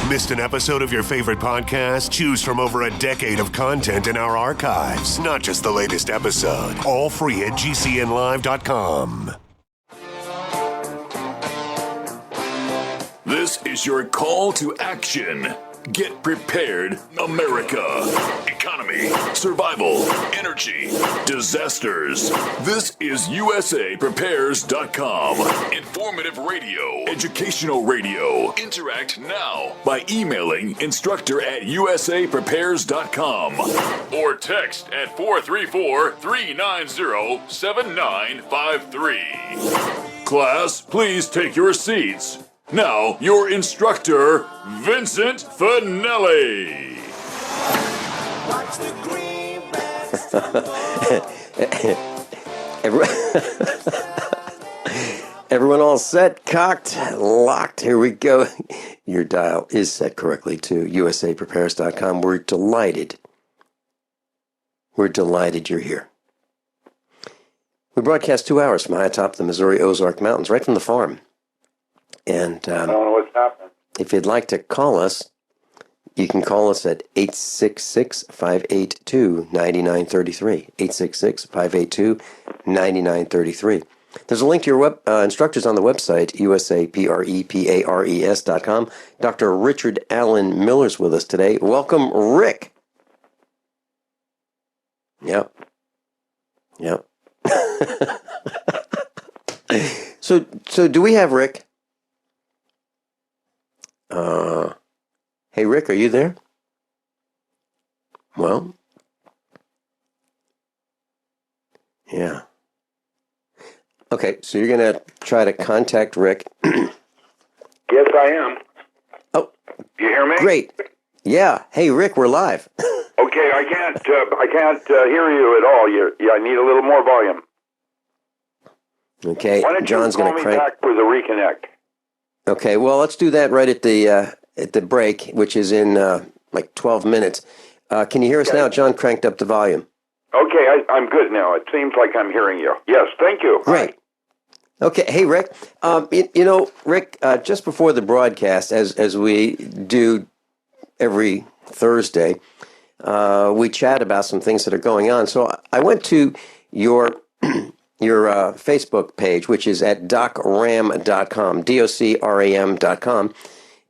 Missed an episode of your favorite podcast? Choose from over a decade of content in our archives, not just the latest episode. All free at GCNlive.com. This is your call to action. Get prepared, America. Economy, survival, energy, disasters. This is USAPrepares.com. Informative radio, educational radio. Interact now by emailing instructor@USAPrepares.com or text at 434-390-7953. Class, please take your seats. Now, your instructor, Vincent Finelli. Everyone all set, cocked, locked. Here we go. Your dial is set correctly to usaprepares.com. We're delighted you're here. We broadcast 2 hours from high atop the Missouri Ozark Mountains, right from the farm. And I don't know what's happening. If you'd like to call us, you can call us at 866-582-9933. 866-582-9933. There's a link to your instructors on the website, usaprepares.com. Dr. Richard Allen Miller's with us today. Welcome, Rick. Yep. So do we have Rick? Hey, Rick, are you there? Well, yeah. Okay, so you're going to try to contact Rick. Yes, I am. Oh. You hear me? Great. Yeah. Hey, Rick, we're live. Okay, I can't hear you at all. I need a little more volume. Okay, Why don't John's you call going to me crank. back with a reconnect? Okay, well, let's do that right at the break, which is in like 12 minutes. Can you hear us now? John cranked up the volume. Okay, I'm good now. It seems like I'm hearing you. Yes, thank you. Great. Okay, hey, Rick. Rick, just before the broadcast, as we do every Thursday, we chat about some things that are going on. So I went to your Facebook page, which is at docram.com, docram.com,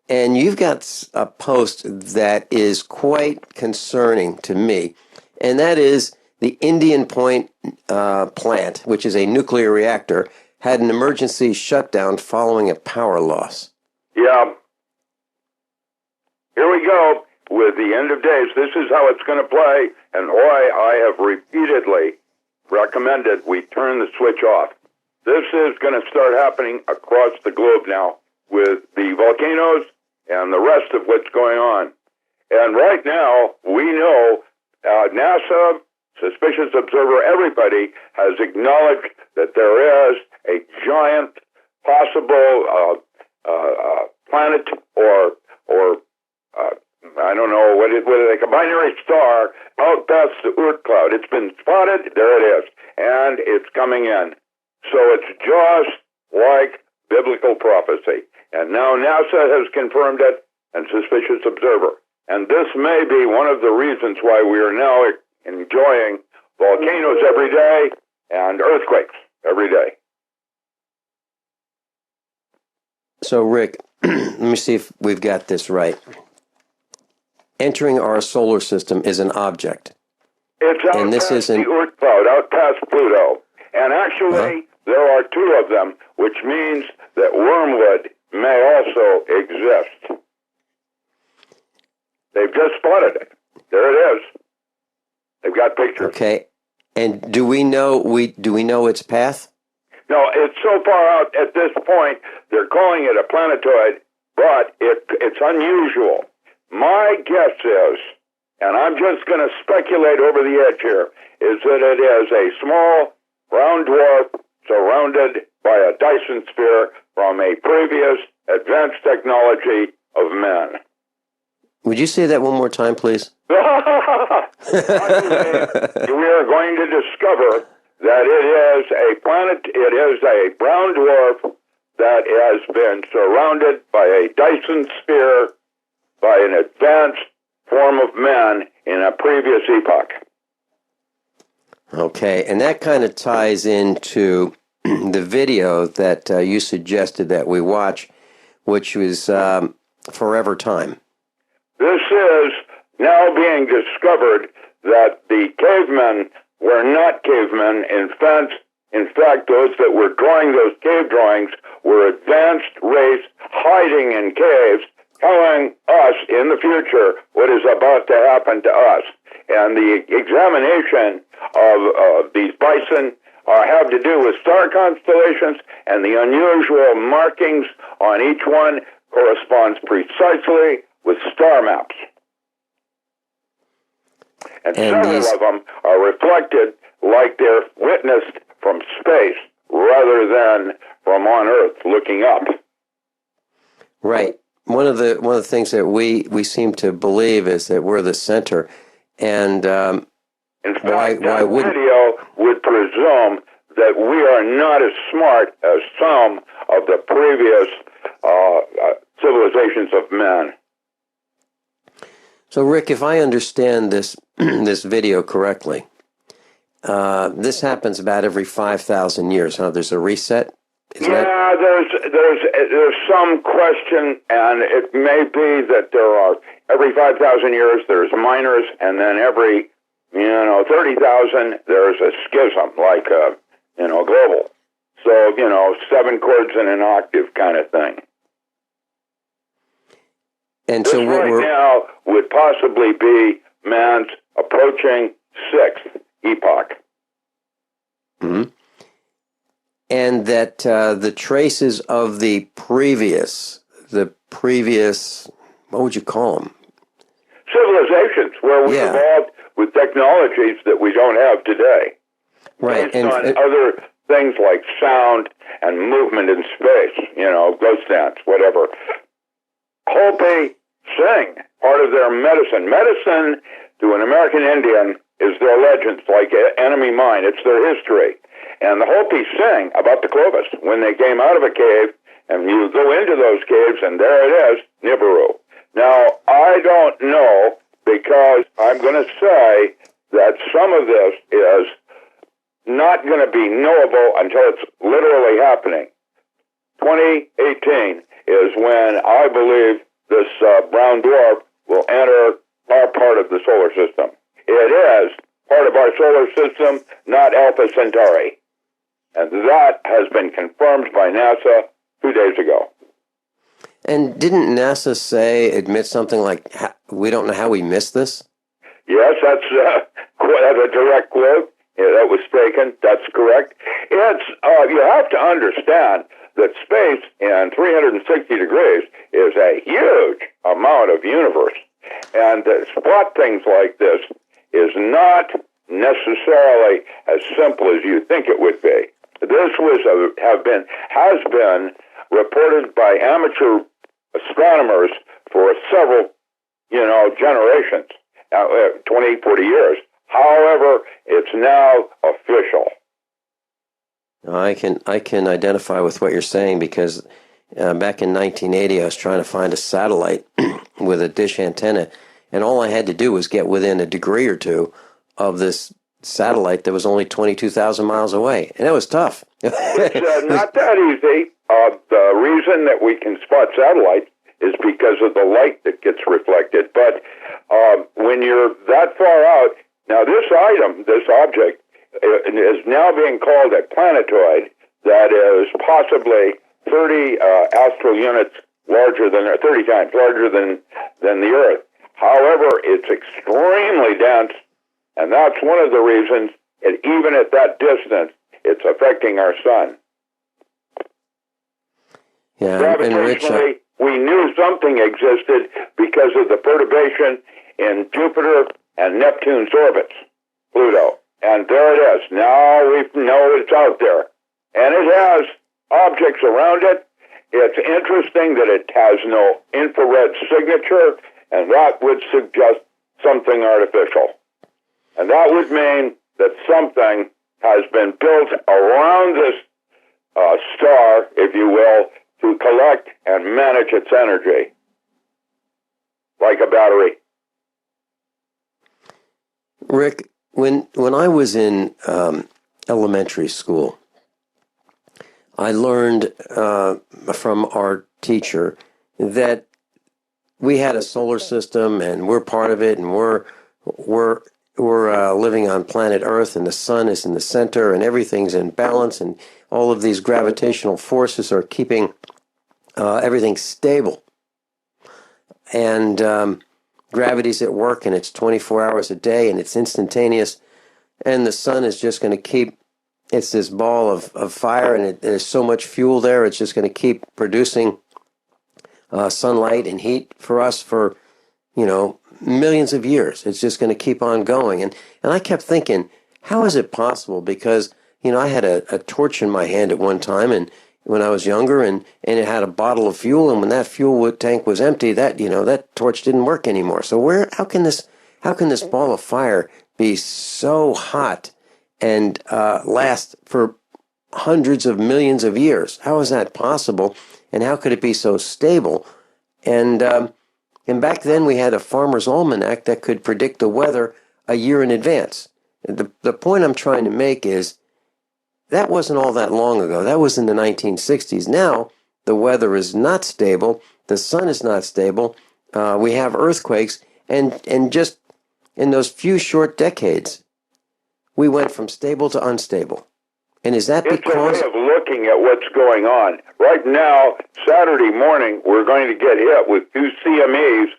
and you've got a post that is quite concerning to me, and that is the Indian Point plant, which is a nuclear reactor, had an emergency shutdown following a power loss. Yeah. Here we go with the end of days. This is how it's going to play, and why I have repeatedly recommended we turn the switch off. This is going to start happening across the globe now with the volcanoes and the rest of what's going on. And right now, we know NASA, Suspicious Observer, everybody has acknowledged that there is a giant possible planet or I don't know, what like a binary star out past the Oort cloud. It's been spotted, there it is, and it's coming in. So it's just like biblical prophecy. And now NASA has confirmed it, and Suspicious Observer. And this may be one of the reasons why we are now enjoying volcanoes every day and earthquakes every day. So, Rick, let me see if we've got this right. Entering our solar system is an object. It's out and this past isn't... the Oort cloud, out past Pluto. And actually, there are two of them, which means that wormwood may also exist. They've just spotted it. There it is. They've got pictures. Okay. And do we know its path? No, it's so far out at this point, they're calling it a planetoid, but it's unusual. My guess is, and I'm just going to speculate over the edge here, is that it is a small round dwarf surrounded by a Dyson sphere from a previous advanced technology of man. Would you say that one more time, please? We are going to discover that it is a planet, it is a brown dwarf that has been surrounded by a Dyson sphere advanced form of man in a previous epoch. Okay, and that kind of ties into the video that you suggested that we watch, which was Forever Time. This is now being discovered that the cavemen were not cavemen. In fact, those that were drawing those cave drawings were advanced race hiding in caves, telling us in the future what is about to happen to us. And the examination of these bison have to do with star constellations, and the unusual markings on each one corresponds precisely with star maps. And several of them are reflected like they're witnessed from space rather than from on Earth looking up. Right. One of the things that we seem to believe is that we're the center, and in fact, that video would presume that we are not as smart as some of the previous civilizations of men. So, Rick, if I understand this this video correctly, this happens about every 5,000 years. Huh? There's a reset. There's some question, and it may be that there are every 5,000 years there's minors, and then every 30,000 there's a schism, like global. So 7 chords in an octave kind of thing. And this so what right now would possibly be man's approaching 6th epoch. Mm-hmm. And that the traces of the previous, what would you call them? Civilizations, where we evolved with technologies that we don't have today. Right. Based on other things like sound and movement in space, ghost dance, whatever. Hopi sing, part of their medicine. Medicine to an American Indian is their legends, like enemy mine. It's their history. And the Hopi sing about the Clovis when they came out of a cave, and you go into those caves, and there it is, Nibiru. Now, I don't know, because I'm going to say that some of this is not going to be knowable until it's literally happening. 2018 is when I believe this brown dwarf will enter our part of the solar system. It is part of our solar system, not Alpha Centauri. And that has been confirmed by NASA 2 days ago. And didn't NASA admit something like, we don't know how we missed this? Yes, that's a direct quote. Yeah, that was taken. That's correct. It's you have to understand that space in 360 degrees is a huge amount of universe. And to spot things like this is not necessarily as simple as you think it would be. This has been reported by amateur astronomers for several, generations, 20, 40 years. However, it's now official. I can identify with what you're saying, because back in 1980, I was trying to find a satellite with a dish antenna, and all I had to do was get within a degree or two of this satellite that was only 22,000 miles away, and it was tough. It's not that easy. The reason that we can spot satellites is because of the light that gets reflected. But when you're that far out, now this object, is now being called a planetoid that is possibly 30 astral units larger than, or 30 times larger than the Earth. However, it's extremely dense, and that's one of the reasons, and even at that distance, it's affecting our sun. Yeah, gravitationally, we knew something existed because of the perturbation in Jupiter and Neptune's orbits, Pluto. And there it is. Now we know it's out there. And it has objects around it. It's interesting that it has no infrared signature, and that would suggest something artificial. And that would mean that something has been built around this star, if you will, to collect and manage its energy. like a battery. Rick, when I was in elementary school, I learned from our teacher that we had a solar system and we're part of it, and we're living on planet Earth, and the sun is in the center, and everything's in balance, and all of these gravitational forces are keeping everything stable. And gravity's at work, and it's 24 hours a day, and it's instantaneous, and the sun is just going to keep, it's this ball of fire, and there's so much fuel there, it's just going to keep producing sunlight and heat for us for, millions of years. It's just going to keep on going. And I kept thinking, how is it possible? Because, I had a torch in my hand at one time, and when I was younger, and it had a bottle of fuel, and when that fuel tank was empty, that torch didn't work anymore. So how can this ball of fire be so hot and last for hundreds of millions of years? How is that possible? And how could it be so stable? And back then we had a farmer's almanac that could predict the weather a year in advance. The point I'm trying to make is that wasn't all that long ago. That was in the 1960s. Now the weather is not stable. The sun is not stable. We have earthquakes, and just in those few short decades, we went from stable to unstable. And is that because... It's a way of looking at what's going on. Right now, Saturday morning, we're going to get hit with 2 CMEs,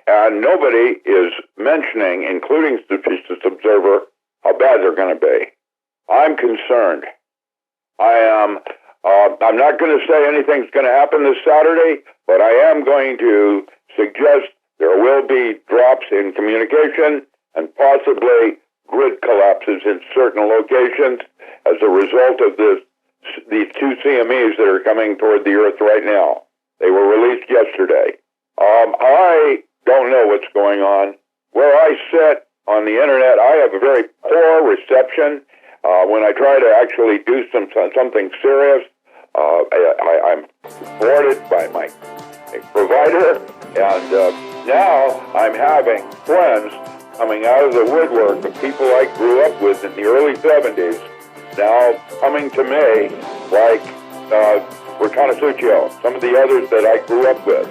and nobody is mentioning, including Statistics Observer, how bad they're going to be. I'm concerned. I'm not going to say anything's going to happen this Saturday, but I am going to suggest there will be drops in communication and possibly grid collapses in certain locations as a result of these 2 CMEs that are coming toward the Earth right now. They were released yesterday. I don't know what's going on. Where I sit on the internet, I have a very poor reception. When I try to actually do something serious, I'm thwarted by my provider, and now I'm having friends coming out of the woodwork of people I grew up with in the early 70s, now coming to me like Reconasuccio, some of the others that I grew up with.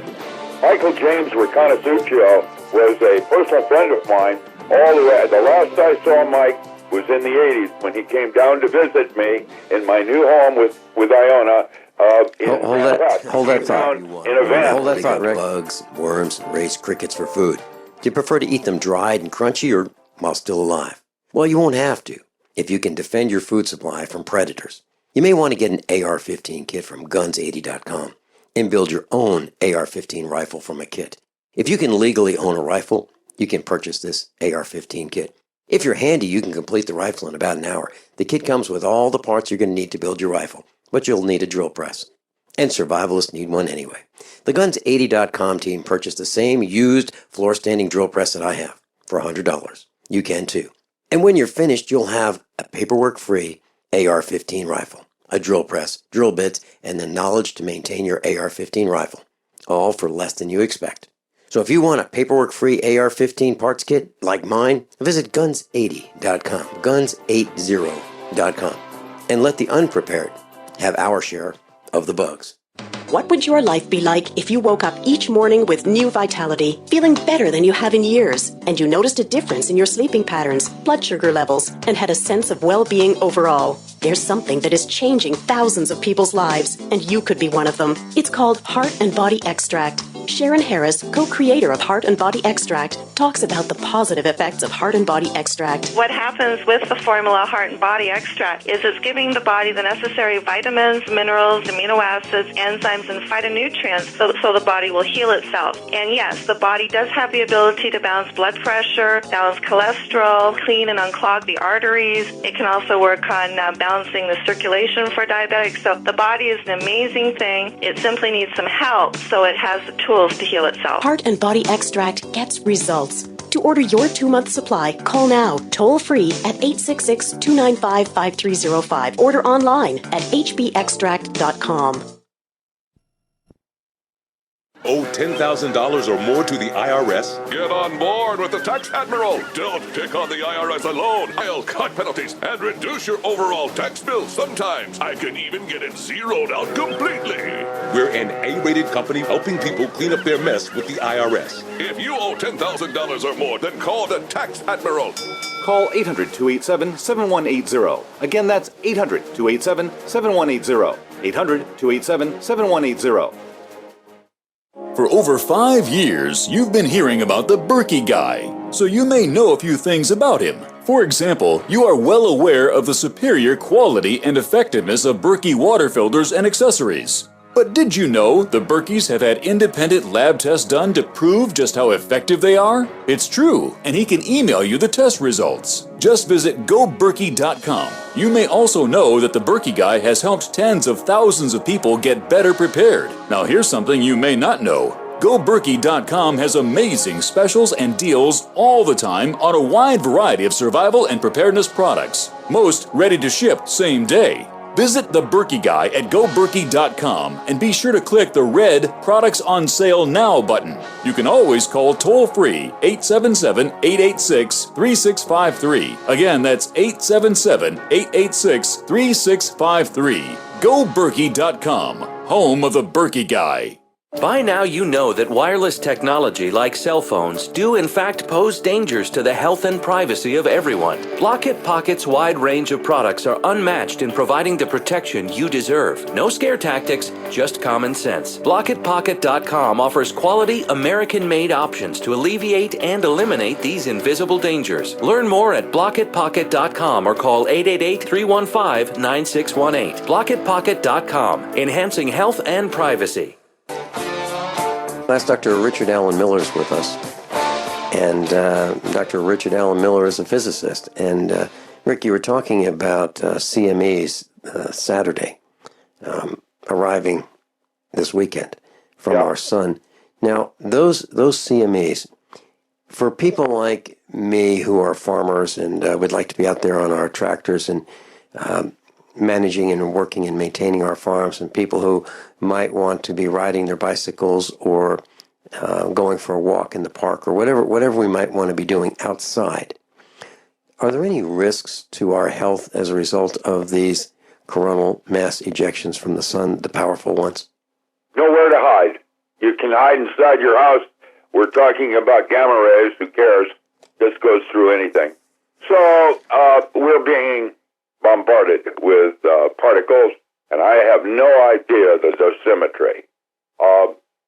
Michael James Reconasuccio was a personal friend of mine all the way. The last I saw Mike was in the 80s when he came down to visit me in my new home with Iona. Hold that thought. In a van. Hold that thought, Rick. Bugs, worms, and raised crickets for food. Do you prefer to eat them dried and crunchy or while still alive? Well, you won't have to if you can defend your food supply from predators. You may want to get an AR-15 kit from guns80.com and build your own AR-15 rifle from a kit. If you can legally own a rifle, you can purchase this AR-15 kit. If you're handy, you can complete the rifle in about an hour. The kit comes with all the parts you're going to need to build your rifle, but you'll need a drill press. And survivalists need one anyway. The Guns80.com team purchased the same used floor-standing drill press that I have for $100. You can too. And when you're finished, you'll have a paperwork-free AR-15 rifle, a drill press, drill bits, and the knowledge to maintain your AR-15 rifle, all for less than you expect. So if you want a paperwork-free AR-15 parts kit like mine, visit Guns80.com, Guns80.com, and let the unprepared have our share of the bugs. What would your life be like if you woke up each morning with new vitality, feeling better than you have in years, and you noticed a difference in your sleeping patterns, blood sugar levels, and had a sense of well-being overall? There's something that is changing thousands of people's lives, and you could be one of them. It's called Heart and Body Extract. Sharon Harris, co-creator of Heart and Body Extract, talks about the positive effects of Heart and Body Extract. What happens with the formula Heart and Body Extract is it's giving the body the necessary vitamins, minerals, amino acids, enzymes, and phytonutrients so the body will heal itself. And yes, the body does have the ability to balance blood pressure, balance cholesterol, clean and unclog the arteries. It can also work on balancing the circulation for diabetics. So the body is an amazing thing. It simply needs some help, so it has the tools to heal itself. Heart and Body Extract gets results. To order your 2-month supply, call now, toll-free at 866-295-5305. Order online at hbextract.com. Owe $10,000 or more to the IRS? Get on board with the Tax Admiral. Don't pick on the IRS alone. I'll cut penalties and reduce your overall tax bill. Sometimes I can even get it zeroed out completely. We're an A-rated company helping people clean up their mess with the IRS. If you owe $10,000 or more, then call the Tax Admiral. Call 800-287-7180. Again, that's 800-287-7180. 800-287-7180. For over 5 years, you've been hearing about the Berkey Guy, so you may know a few things about him. For example, you are well aware of the superior quality and effectiveness of Berkey water filters and accessories. But did you know the Berkeys have had independent lab tests done to prove just how effective they are? It's true, and he can email you the test results. Just visit goberkey.com. You may also know that the Berkey Guy has helped tens of thousands of people get better prepared. Now here's something you may not know. GoBerkey.com has amazing specials and deals all the time on a wide variety of survival and preparedness products. Most ready to ship same day. Visit the Berkey Guy at GoBerkey.com and be sure to click the red Products on Sale Now button. You can always call toll-free 877-886-3653. Again, that's 877-886-3653. GoBerkey.com, home of the Berkey Guy. By now you know that wireless technology like cell phones do in fact pose dangers to the health and privacy of everyone. Block-It Pocket's wide range of products are unmatched in providing the protection you deserve. No scare tactics, just common sense. BlockItPocket.com offers quality American-made options to alleviate and eliminate these invisible dangers. Learn more at BlockItPocket.com or call 888-315-9618. BlockItPocket.com, enhancing health and privacy. Last, Dr. Richard Allen Miller is with us, and Dr. Richard Allen Miller is a physicist. And Rick, you were talking about CMEs Saturday arriving this weekend from our son. Now, those CMEs, for people like me who are farmers and would like to be out there on our tractors and managing and working and maintaining our farms, and people who might want to be riding their bicycles or going for a walk in the park or whatever we might want to be doing outside. Are there any risks to our health as a result of these coronal mass ejections from the sun, the powerful ones? Nowhere to hide. You can hide inside your house. We're talking about gamma rays. Who cares? This goes through anything. So we're being bombarded with particles, and I have no idea the dosimetry.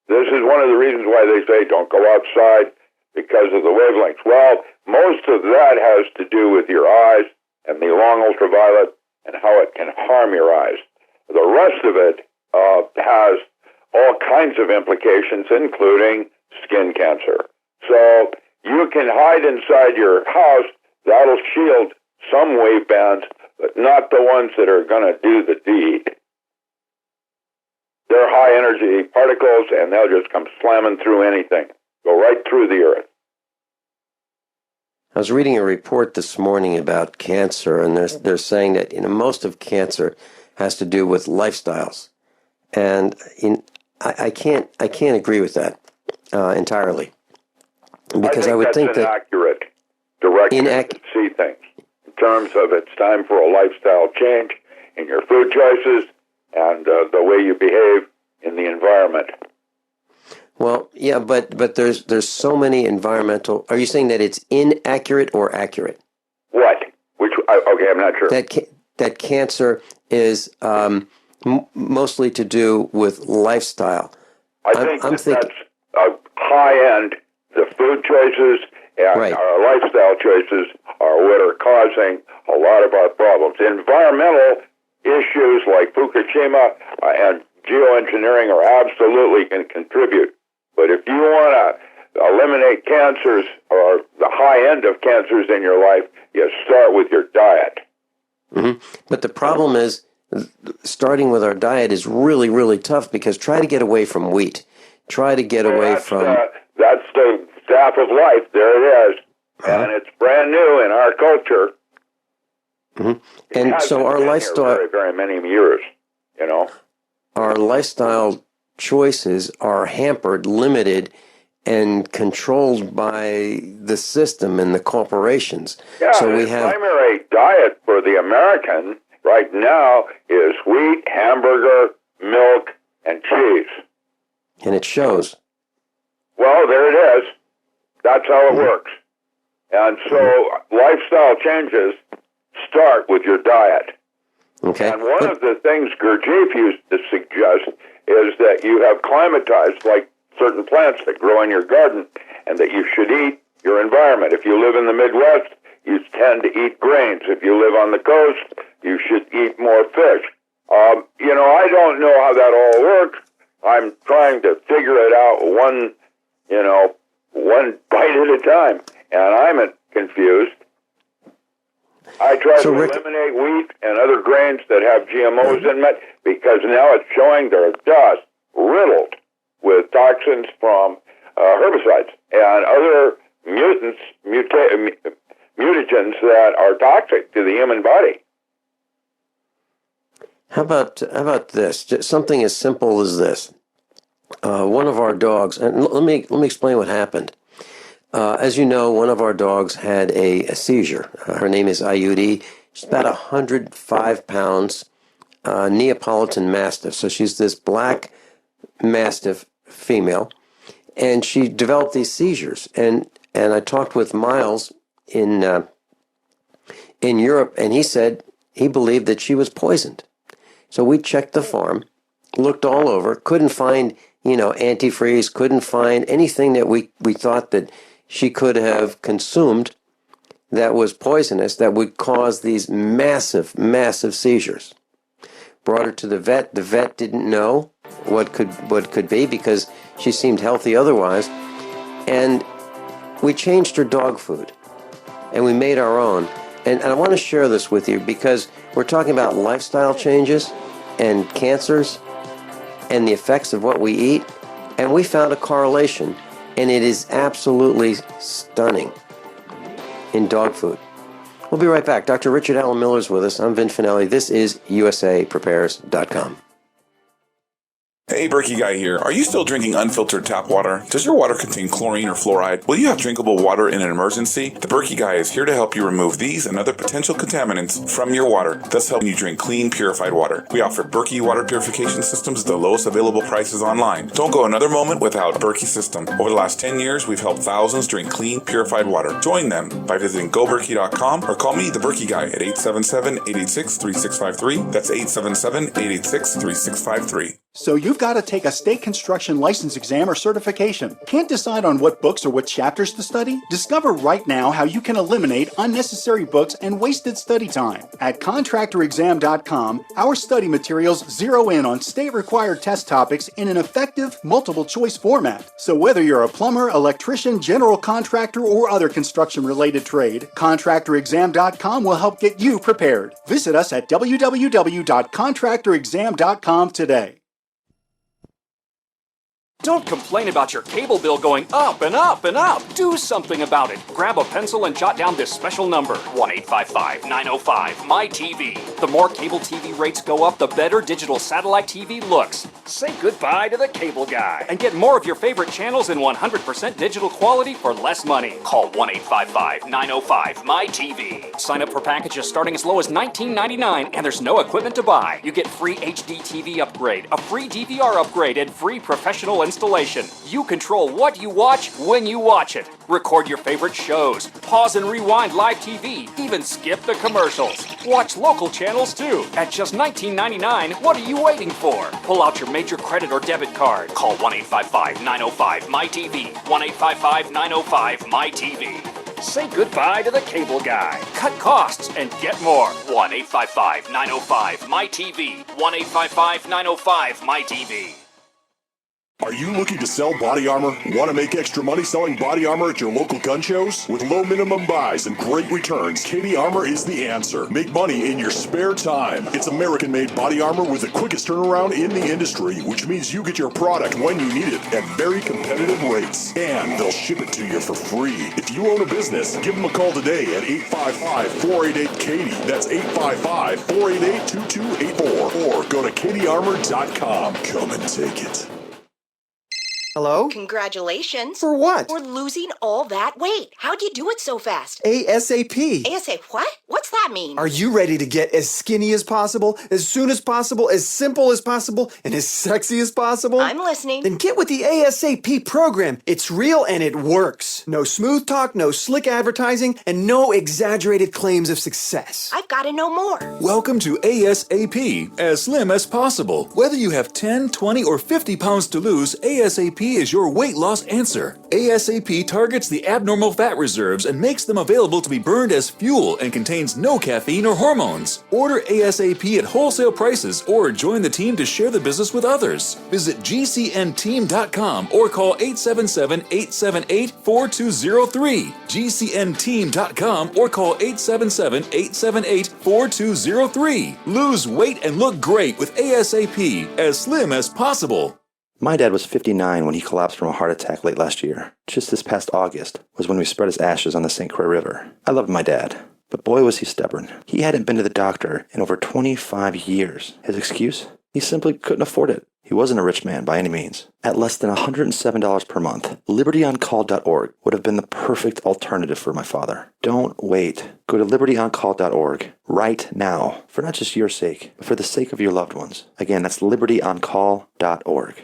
This is one of the reasons why they say don't go outside because of the wavelengths. Well, most of that has to do with your eyes and the long ultraviolet and how it can harm your eyes. The rest of it has all kinds of implications, including skin cancer. So you can hide inside your house. That'll shield some wave bands, but not the ones that are going to do the deed. They're high-energy particles, and they'll just come slamming through anything, go right through the earth. I was reading a report this morning about cancer, and they're saying that most of cancer has to do with lifestyles, and I can't agree with that entirely, because I would think that inaccurate direction to see things in terms of it's time for a lifestyle change in your food choices and the way you behave in the environment. Well, yeah, but there's so many environmental. Are you saying that it's inaccurate or accurate? What? Okay, I'm not sure. That cancer is mostly to do with lifestyle. I think that's high end. The food choices and our lifestyle choices are what are causing a lot of our problems. Environmental issues like Fukushima and geoengineering are absolutely can contribute. But if you want to eliminate cancers or the high end of cancers in your life, you start with your diet. Mm-hmm. But the problem is, starting with our diet is really, really tough, because try to get away from wheat. Try to get away from... That's the staff of life. There it is. And it's brand new in our culture. Mm-hmm. And so our lifestyle... Very, very many years, Our lifestyle choices are hampered, limited, and controlled by the system and the corporations. Yeah, so we the have primary diet for the American right now is wheat, hamburger, milk, and cheese. And it shows. Well, there it is. That's how it works. And so lifestyle changes start with your diet. Okay. And one of the things Gurdjieff used to suggest is that you have climatized like certain plants that grow in your garden, and that you should eat your environment. If you live in the Midwest, you tend to eat grains. If you live on the coast, you should eat more fish. I don't know how that all works. I'm trying to figure it out one bite at a time, and I'm confused. I try to eliminate wheat and other grains that have GMOs in it, because now it's showing they're just riddled with toxins from herbicides and other mutagens that are toxic to the human body. How about this? Just something as simple as this. One of our dogs, and let me explain what happened. As you know, one of our dogs had a seizure. Her name is Ayudi. She's about 105 pounds, Neapolitan Mastiff. So she's this black Mastiff female, and she developed these seizures. And I talked with Miles in Europe, and he said he believed that she was poisoned. So we checked the farm, looked all over, couldn't find antifreeze, couldn't find anything that we thought that she could have consumed that was poisonous, that would cause these massive, massive seizures. Brought her to the vet. The vet didn't know what could be, because she seemed healthy otherwise. And we changed her dog food, and we made our own. And I want to share this with you, because we're talking about lifestyle changes and cancers and the effects of what we eat. And we found a correlation, and it is absolutely stunning in dog food. We'll be right back. Dr. Richard Allen Miller is with us. I'm Vin Finelli. This is USAPrepares.com. Hey, Berkey Guy here. Are you still drinking unfiltered tap water? Does your water contain chlorine or fluoride? Will you have drinkable water in an emergency? The Berkey Guy is here to help you remove these and other potential contaminants from your water, thus helping you drink clean, purified water. We offer Berkey water purification systems at the lowest available prices online. Don't go another moment without Berkey system. Over the last 10 years, we've helped thousands drink clean, purified water. Join them by visiting goberkey.com or call me, the Berkey Guy, at 877-886-3653. That's 877-886-3653. So you've got to take a state construction license exam or certification. Can't decide on what books or what chapters to study? Discover right now how you can eliminate unnecessary books and wasted study time. At contractorexam.com, our study materials zero in on state-required test topics in an effective, multiple-choice format. So whether you're a plumber, electrician, general contractor, or other construction-related trade, contractorexam.com will help get you prepared. Visit us at www.contractorexam.com today. Don't complain about your cable bill going up and up and up. Do something about it. Grab a pencil and jot down this special number, 1-855-905-MY-TV. The more cable TV rates go up, the better digital satellite TV looks. Say goodbye to the cable guy and get more of your favorite channels in 100% digital quality for less money. Call 1-855-905-MY-TV. Sign up for packages starting as low as $19.99, and there's no equipment to buy. You get free HD TV upgrade, a free DVR upgrade, and free professional installation. You control what you watch when you watch it. Record your favorite shows, pause and rewind live TV, even skip the commercials. Watch local channels too. At just $19.99, what are you waiting for? Pull out your major credit or debit card. Call 1-855-905-MY-TV. 1-855-905-MY-TV. Say goodbye to the cable guy. Cut costs and get more. 1-855-905-MY-TV. 1-855-905-MY-TV. Are you looking to sell body armor? Want to make extra money selling body armor at your local gun shows? With low minimum buys and great returns, Katie Armor is the answer. Make money in your spare time. It's American-made body armor with the quickest turnaround in the industry, which means you get your product when you need it at very competitive rates. And they'll ship it to you for free. If you own a business, give them a call today at 855-488-KATIE. That's 855-488-2284. Or go to katiearmor.com. Come and take it. Hello? Congratulations. For what? For losing all that weight. How'd you do it so fast? ASAP. ASAP what? What's that mean? Are you ready to get as skinny as possible, as soon as possible, as simple as possible, and as sexy as possible? I'm listening. Then get with the ASAP program. It's real and it works. No smooth talk, no slick advertising, and no exaggerated claims of success. I've got to know more. Welcome to ASAP, as slim as possible. Whether you have 10, 20, or 50 pounds to lose, ASAP is your weight loss answer. ASAP targets the abnormal fat reserves and makes them available to be burned as fuel and contains no caffeine or hormones. Order ASAP at wholesale prices or join the team to share the business with others. Visit GCNteam.com or call 877-878-4203. GCNteam.com or call 877-878-4203. Lose weight and look great with ASAP, as slim as possible. My dad was 59 when he collapsed from a heart attack late last year. Just this past August was when we spread his ashes on the St. Croix River. I loved my dad, but boy was he stubborn. He hadn't been to the doctor in over 25 years. His excuse? He simply couldn't afford it. He wasn't a rich man by any means. At less than $107 per month, libertyoncall.org would have been the perfect alternative for my father. Don't wait. Go to libertyoncall.org right now, for not just your sake, but for the sake of your loved ones. Again, that's libertyoncall.org.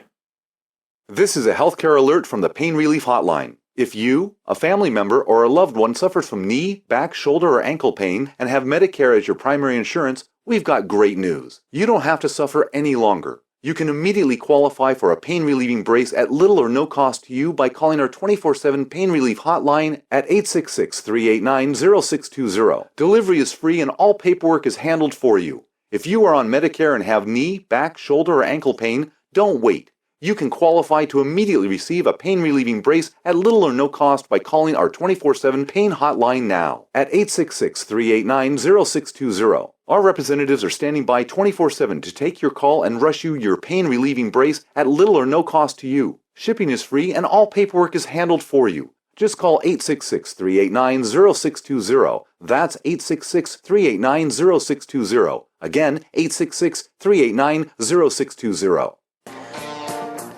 This is a healthcare alert from the Pain Relief Hotline. If you, a family member, or a loved one suffers from knee, back, shoulder, or ankle pain and have Medicare as your primary insurance, we've got great news. You don't have to suffer any longer. You can immediately qualify for a pain-relieving brace at little or no cost to you by calling our 24/7 Pain Relief Hotline at 866-389-0620. Delivery is free and all paperwork is handled for you. If you are on Medicare and have knee, back, shoulder, or ankle pain, don't wait. You can qualify to immediately receive a pain-relieving brace at little or no cost by calling our 24/7 Pain Hotline now at 866-389-0620. Our representatives are standing by 24/7 to take your call and rush you your pain-relieving brace at little or no cost to you. Shipping is free and all paperwork is handled for you. Just call 866-389-0620. That's 866-389-0620. Again, 866-389-0620.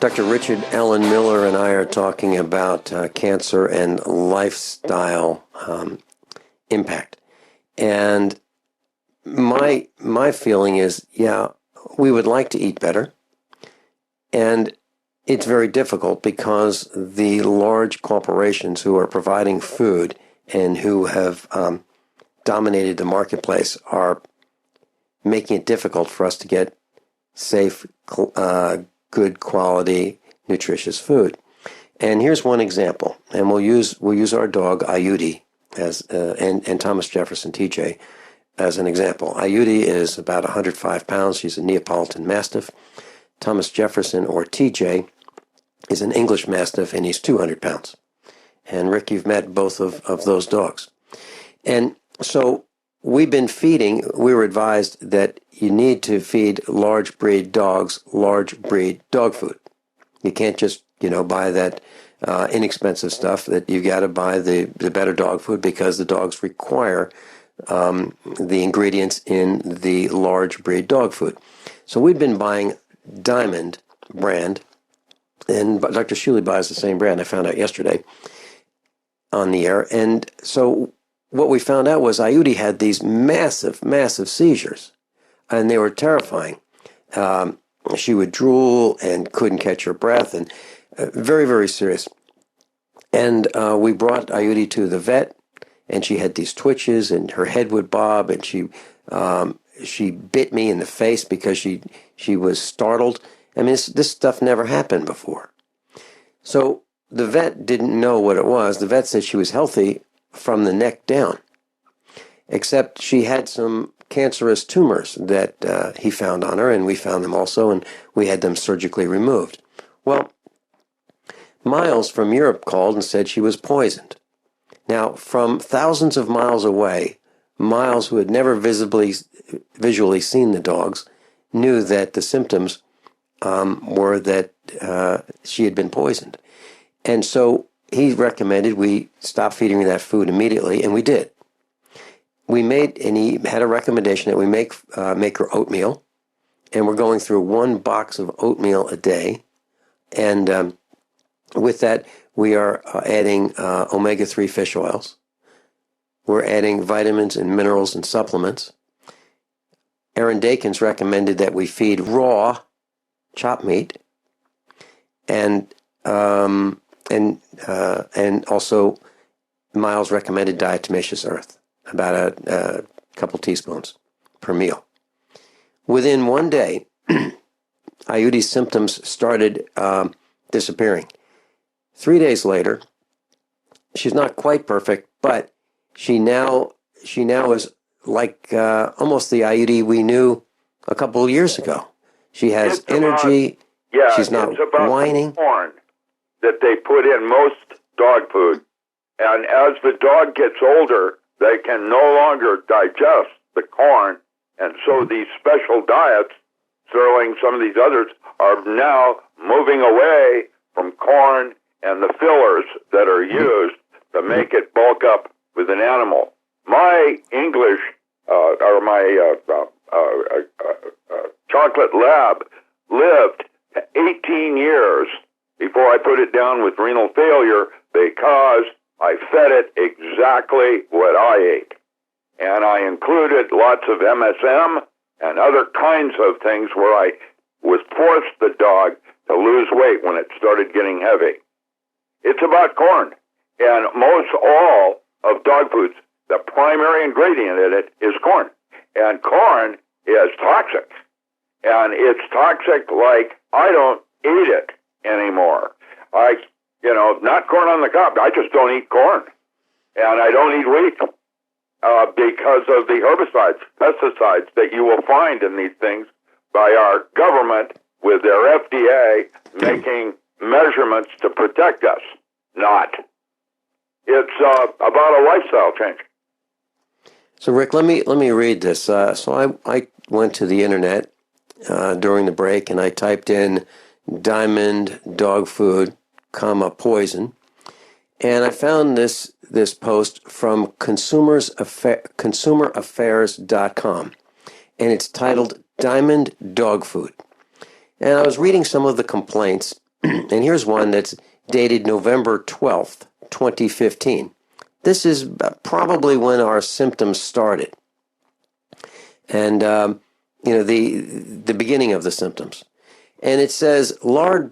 Dr. Richard Allen Miller and I are talking about cancer and lifestyle impact. And my feeling is, yeah, we would like to eat better. And it's very difficult because the large corporations who are providing food and who have dominated the marketplace are making it difficult for us to get safe, good quality, nutritious food. And here's one example. And we'll use our dog Ayudi as and Thomas Jefferson TJ as an example. Ayudi is about 105 pounds. She's a Neapolitan Mastiff. Thomas Jefferson, or TJ, is an English Mastiff, and he's 200 pounds. And Rick, you've met both of those dogs. And so we were advised that you need to feed large breed dogs large breed dog food. You can't just, buy that inexpensive stuff. That you've got to buy the better dog food because the dogs require the ingredients in the large breed dog food. So we've been buying Diamond brand, and Dr. Shealy buys the same brand. I found out yesterday on the air. And so what we found out was Ayudi had these massive, massive seizures, and they were terrifying. She would drool and couldn't catch her breath, and very, very serious. And we brought Ayudi to the vet, and she had these twitches, and her head would bob, and she bit me in the face because she was startled. I mean, this stuff never happened before. So the vet didn't know what it was. The vet said she was healthy from the neck down, except she had some cancerous tumors that he found on her, and we found them also, and we had them surgically removed. Well, Miles from Europe called and said she was poisoned. Now, from thousands of miles away, Miles, who had never visually seen the dogs, knew that the symptoms were that she had been poisoned. And so he recommended we stop feeding her that food immediately, and we did. And he had a recommendation that we make her oatmeal, and we're going through 1 box of oatmeal a day. And With that, we are adding omega-3 fish oils. We're adding vitamins and minerals and supplements. Aaron Dakins recommended that we feed raw chopped meat, and also Miles recommended diatomaceous earth, about a couple teaspoons per meal. Within one day, Ayudi's symptoms started disappearing. 3 days later, she's not quite perfect, but she now is like almost the Ayudi we knew a couple of years ago. She has energy. She's not it's about whining. The corn that they put in most dog food, and as the dog gets older, they can no longer digest the corn, and so these special diets, Sterling, some of these others, are now moving away from corn and the fillers that are used to make it bulk up with an animal. My English, or my chocolate lab lived 18 years before I put it down with renal failure because I fed it exactly what I ate. And I included lots of MSM and other kinds of things where I was forced the dog to lose weight when it started getting heavy. It's about corn. And most all of dog foods, the primary ingredient in it is corn. And corn is toxic. And it's toxic like I don't eat it anymore. Not corn on the cob. I just don't eat corn. And I don't eat wheat because of the herbicides, pesticides that you will find in these things by our government with their FDA making measurements to protect us. Not. It's about a lifestyle change. So, Rick, let me read this. So I went to the internet during the break, and I typed in diamond dog food, poison, and I found this post from consumeraffairs.com, and it's titled Diamond Dog Food. And I was reading some of the complaints, and here's one that's dated November 12th, 2015. This is probably when our symptoms started, and the beginning of the symptoms. And it says large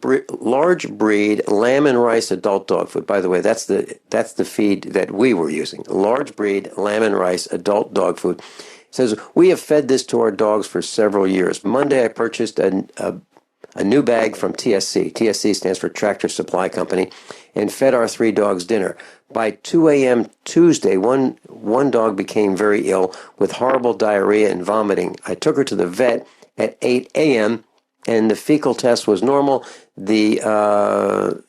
breed lamb and rice adult dog food. By the way, that's the feed that we were using. Large breed lamb and rice adult dog food. It says we have fed this to our dogs for several years. Monday, I purchased a new bag from TSC. TSC stands for Tractor Supply Company, and fed our 3 dogs dinner. By 2 a.m. Tuesday, one dog became very ill with horrible diarrhea and vomiting. I took her to the vet at 8 a.m., and the fecal test was normal. There's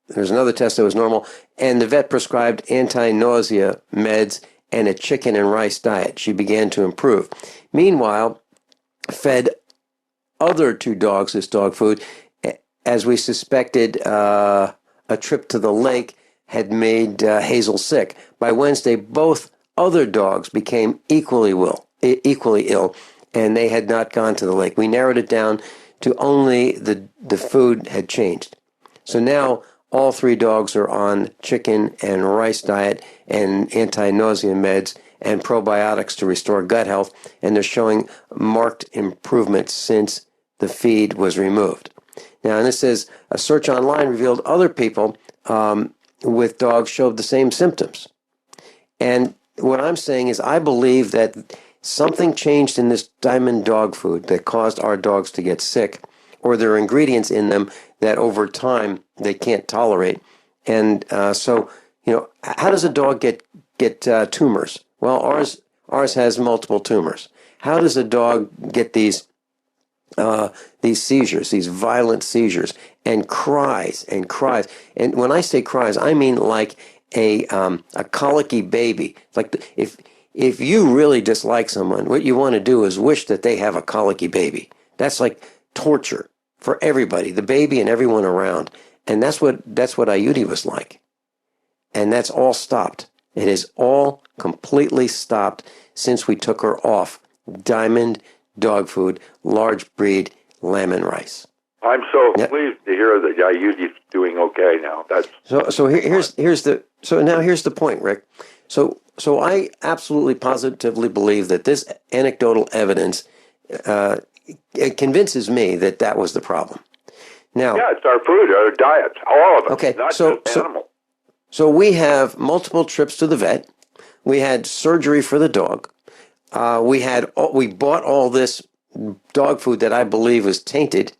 another test that was normal, and the vet prescribed anti-nausea meds and a chicken and rice diet. She began to improve. Meanwhile, fed other 2 dogs this dog food, as we suspected a trip to the lake had made Hazel sick. By Wednesday, both other dogs became equally ill, and they had not gone to the lake. We narrowed it down to only the food had changed. So now all 3 dogs are on chicken and rice diet and anti-nausea meds and probiotics to restore gut health, and they're showing marked improvements since the feed was removed. Now, and this says, a search online revealed other people with dogs showed the same symptoms. And what I'm saying is I believe that something changed in this diamond dog food that caused our dogs to get sick, or there are ingredients in them that over time they can't tolerate. And so, how does a dog get tumors? Well, ours has multiple tumors. How does a dog get these seizures, these violent seizures, and cries and cries? And when I say cries, I mean like a colicky baby. It's like if you really dislike someone, what you want to do is wish that they have a colicky baby. That's like torture for everybody, the baby and everyone around. And that's what Ayudi was like. And that's all stopped. It is all completely stopped since we took her off diamond dog food, large breed lamb and rice. I'm so pleased to hear that Yayudi's doing okay now. That's here's the point, Rick. So I absolutely positively believe that this anecdotal evidence it convinces me that was the problem. Now, it's our food, our diets, all of it. Okay, not just animals. So we have multiple trips to the vet. We had surgery for the dog. We bought all this dog food that I believe was tainted.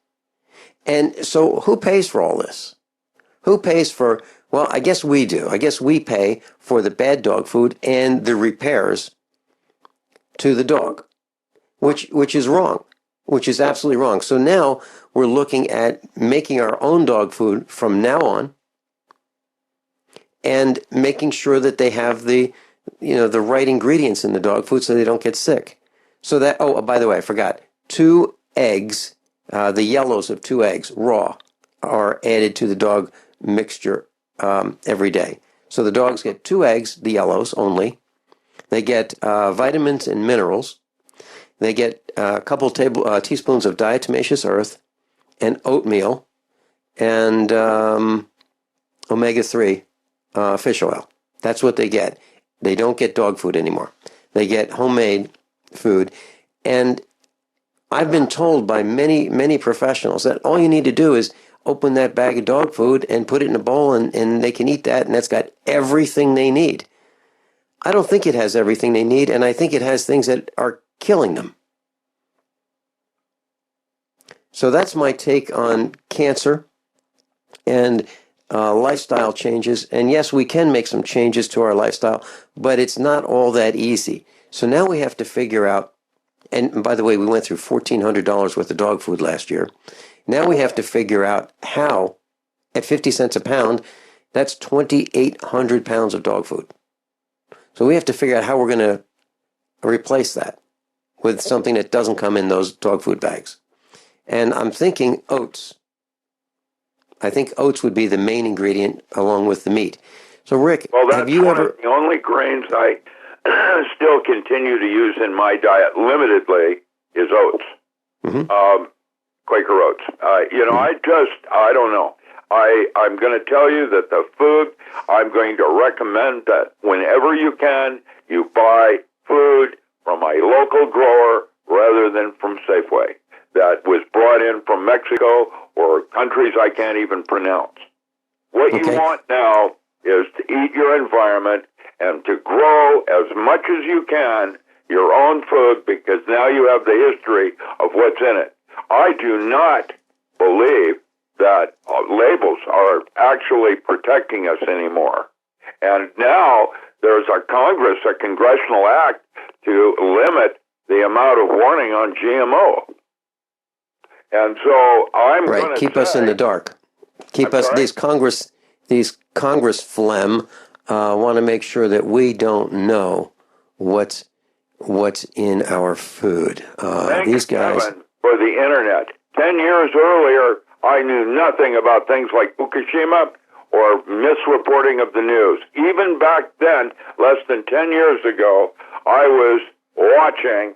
And so who pays for all this? Who pays for, well, I guess we do. I guess we pay for the bad dog food and the repairs to the dog, which is wrong, which is absolutely wrong. So now we're looking at making our own dog food from now on and making sure that they have the right ingredients in the dog food so they don't get sick. So that, by the way, I forgot, 2 eggs, the yellows of 2 eggs, raw, are added to the dog mixture every day. So the dogs get 2 eggs, the yellows only. They get vitamins and minerals. They get a couple teaspoons of diatomaceous earth and oatmeal and omega-3 fish oil. That's what they get. They don't get dog food anymore. They get homemade food. And I've been told by many, many professionals that all you need to do is open that bag of dog food and put it in a bowl and they can eat that, and that's got everything they need. I don't think it has everything they need, and I think it has things that are killing them. So that's my take on cancer and lifestyle changes. And yes, we can make some changes to our lifestyle, but it's not all that easy. So now we have to figure out, and by the way, we went through $1,400 worth of dog food last year. Now we have to figure out how, at 50 cents a pound, that's 2,800 pounds of dog food. So we have to figure out how we're going to replace that with something that doesn't come in those dog food bags. And I'm thinking oats. I think oats would be the main ingredient along with the meat. So Rick, have you ever... The only grains I still continue to use in my diet limitedly is oats. Mm-hmm. Quaker oats. I don't know. I'm going to tell you that the food, I'm going to recommend that whenever you can, you buy food from a local grower rather than from Safeway that was brought in from Mexico or countries I can't even pronounce. What you want now is to eat your environment and to grow as much as you can your own food, because now you have the history of what's in it. I do not believe that labels are actually protecting us anymore. And now there's a congressional act to limit the amount of warning on GMO. And so I'm going to keep us in the dark. Keep us, these Congress phlegm want to make sure that we don't know what's in our food. These guys... Heaven for the internet. 10 years earlier, I knew nothing about things like Fukushima or misreporting of the news. Even back then, less than 10 years ago, I was watching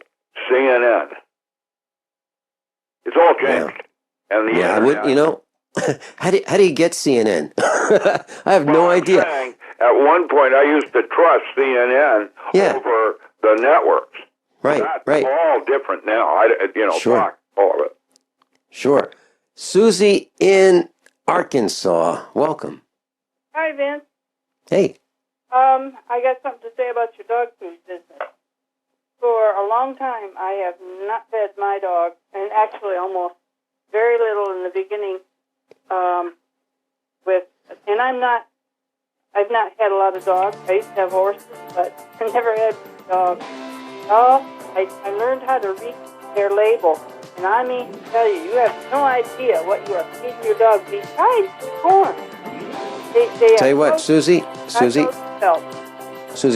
CNN. It's all changed. And the internet, how do you get CNN? I have no idea. At one point, I used to trust CNN over the networks. Right, That's all different now. Sure. All of it. Sure. Susie in Arkansas, welcome. Hi, Vince. Hey. I got something to say about your dog food business. For a long time, I have not fed my dog, and actually almost very little in the beginning. I've not had a lot of dogs. I used to have horses, but I never had dogs. I learned how to read their label. And I mean to tell you, you have no idea what you are feeding your dog besides corn. Tell you what, Susie,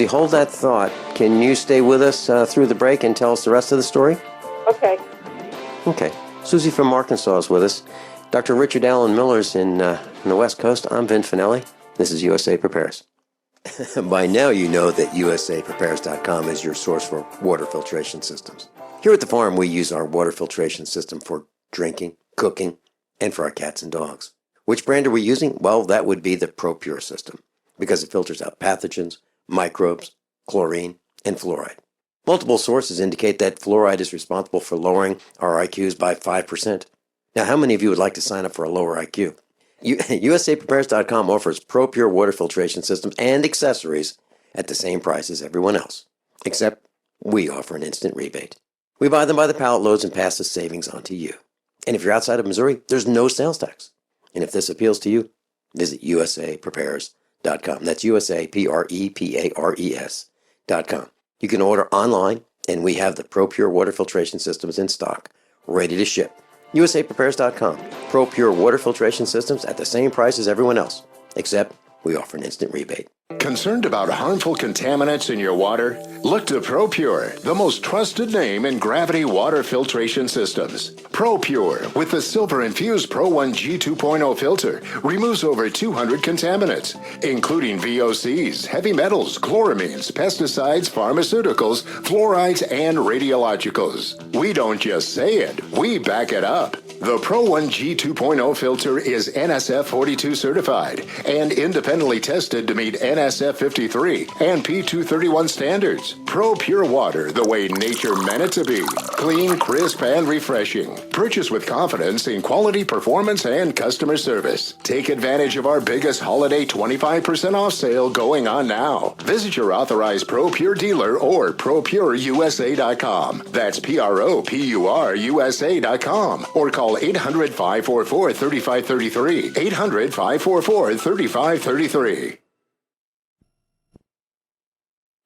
hold that thought. Can you stay with us through the break and tell us the rest of the story? Okay. Okay. Susie from Arkansas is with us. Dr. Richard Allen Miller's in the West Coast. I'm Vin Finelli. This is USA Prepares. By now you know that usaprepares.com is your source for water filtration systems. Here at the farm, we use our water filtration system for drinking, cooking, and for our cats and dogs. Which brand are we using? Well, that would be the ProPure system, because it filters out pathogens, microbes, chlorine, and fluoride. Multiple sources indicate that fluoride is responsible for lowering our IQs by 5%. Now, how many of you would like to sign up for a lower IQ? USAPrepares.com offers ProPure water filtration systems and accessories at the same price as everyone else, except we offer an instant rebate. We buy them by the pallet loads and pass the savings on to you. And if you're outside of Missouri, there's no sales tax. And if this appeals to you, visit USAPrepares.com. That's USAPrepares.com. You can order online, and we have the ProPure water filtration systems in stock, ready to ship. USAPrepares.com. ProPure water filtration systems at the same price as everyone else, except we offer an instant rebate. Concerned about harmful contaminants in your water? Look to ProPure, the most trusted name in gravity water filtration systems. ProPure, with the silver-infused Pro 1G 2.0 filter, removes over 200 contaminants, including VOCs, heavy metals, chloramines, pesticides, pharmaceuticals, fluorides, and radiologicals. We don't just say it, we back it up. The Pro 1G 2.0 filter is NSF 42 certified and independently tested to meet NSF 53 and P231 standards. Pro Pure Water, the way nature meant it to be. Clean, crisp, and refreshing. Purchase with confidence in quality, performance, and customer service. Take advantage of our biggest holiday 25% off sale going on now. Visit your authorized Pro Pure dealer or ProPureUSA.com. That's ProPureUSA.com. Or call 800-544-3533. 800-544-3533.